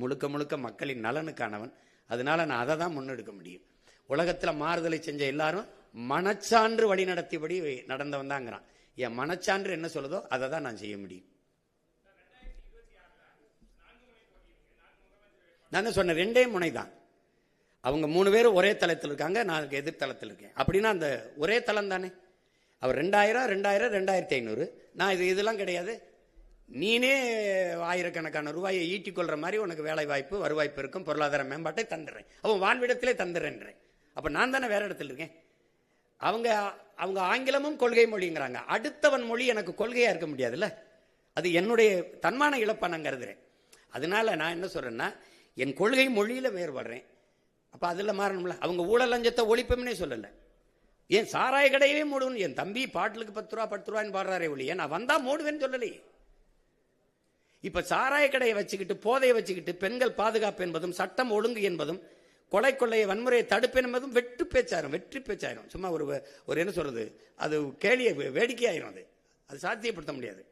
முழுக்க முழுக்க மக்களின் நலனுக்கானவன். அதனால நான் அதை தான் முன்னெடுக்க முடியும். உலகத்தில் மாறுதலை செஞ்ச எல்லாரும் மனச்சான்று வழி நடத்தியபடி நடந்தவன் தாங்கிறான். என் மனச்சான்று என்ன சொல்லுதோ அதை தான் நான் செய்ய முடியும். நான் தான் சொன்னேன், 2 முனை தான். அவங்க 3 பேரும் ஒரே தளத்தில் இருக்காங்க, நான் எதிர்த்தளத்தில் இருக்கேன். அப்படின்னா அந்த ஒரே தளம் தானே. அவர் 2000, 2500, நான் இதெல்லாம் கிடையாது. நீனே ஆயிரக்கணக்கான ரூபாயை ஈட்டிக்கொள்ற மாதிரி உனக்கு வேலை வாய்ப்பு, வருவாய் பெருக்கும், பொருளாதார மேம்பாட்டை தந்துடுறேன். அவன் வாழ்விடத்திலே தந்துடுறேன்றேன். அப்போ நான் தானே வேற இடத்துல இருக்கேன். அவங்க ஆங்கிலமும் கொள்கை மொழிங்கிறாங்க. அடுத்தவன் மொழி எனக்கு கொள்கையா இருக்க முடியாதுல்ல. அது என்னுடைய தன்மான இழப்பா நான் கருதுறேன். அதனால நான் என்ன சொல்றேன்னா, என் கொள்கை மொழியில வேறுபடுறேன். அப்போ அதில் மாறணும்ல. அவங்க ஊழல் லஞ்சத்தை ஒழிப்பும்னே சொல்லலை. ஏன் சாராய கடையவே மூடுவேன்? என் தம்பி பாட்டிலுக்கு 10 ரூபா 10 ரூபான்னு பாடுறாரே ஒழிய நான் வந்தா மூடுவேன்னு சொல்லலையே. இப்ப சாராய கடையை வச்சுக்கிட்டு, போதையை வச்சுக்கிட்டு, பெண்கள் பாதுகாப்பு என்பதும், சட்டம் ஒழுங்கு என்பதும், கொலை கொள்ளையை வன்முறையை தடுப்பேன் என்பதும் வெற்றி பேச்சாயிரும். சும்மா ஒரு என்ன சொல்றது, அது கேலிய வேடிக்கையாயிரும். அது சாத்தியப்படுத்த முடியாது.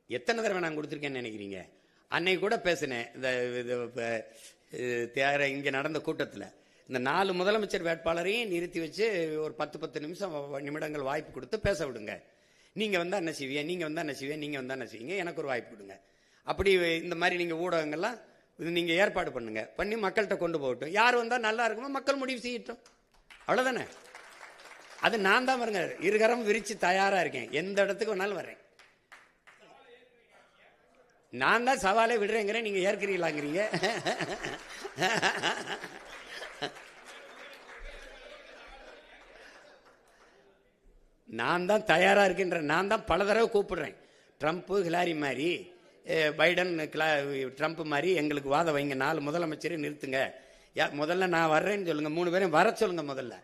எத்தனை தடவை நான் கொடுத்துருக்கேன்னு நினைக்கிறீங்க? அன்னைக்கு கூட பேசினேன், இந்த இங்கே நடந்த கூட்டத்தில் இந்த 4 முதலமைச்சர் வேட்பாளரையும் நிறுத்தி வச்சு ஒரு 10 நிமிடங்கள் வாய்ப்பு கொடுத்து பேச விடுங்க. நீங்க வந்தா என்ன செய்வீங்க, நீங்க வந்தா என்ன செய்வீங்க, நீங்க வந்தா என்ன செய்வீங்க, எனக்கு ஒரு வாய்ப்பு கொடுங்க. அப்படி இந்த மாதிரி நீங்க ஊடகங்கள்லாம் இது நீங்க ஏற்பாடு பண்ணுங்க, பண்ணி மக்கள்கிட்ட கொண்டு போகட்டும். யார் வந்தா நல்லா இருக்குமோ மக்கள் முடிவு செய்யட்டும், அவ்வளவுதானே. அது நான் தான் வருங்க, இருகரம் விரிச்சு தயாரா இருக்கேன், எந்த இடத்துக்கு வேணாலும் வரேன். நான் தான் சவாலே விடுறேங்கிறேன், நீங்க ஏற்கிறீங்களாங்கிறீங்க. நான் தான் தயாரா இருக்கின்ற, நான் தான் பல தடவை கூப்பிடுறேன். ட்ரம்ப் ஹிலாரி மாதிரி, பைடன் ட்ரம்ப் மாதிரி எங்களுக்கு வாதம் வைங்க, 4 முதலமைச்சரை நிறுத்துங்க. முதல்ல நான் வர்றேன்னு சொல்லுங்க, 3 பேரையும் வர சொல்லுங்க முதல்ல.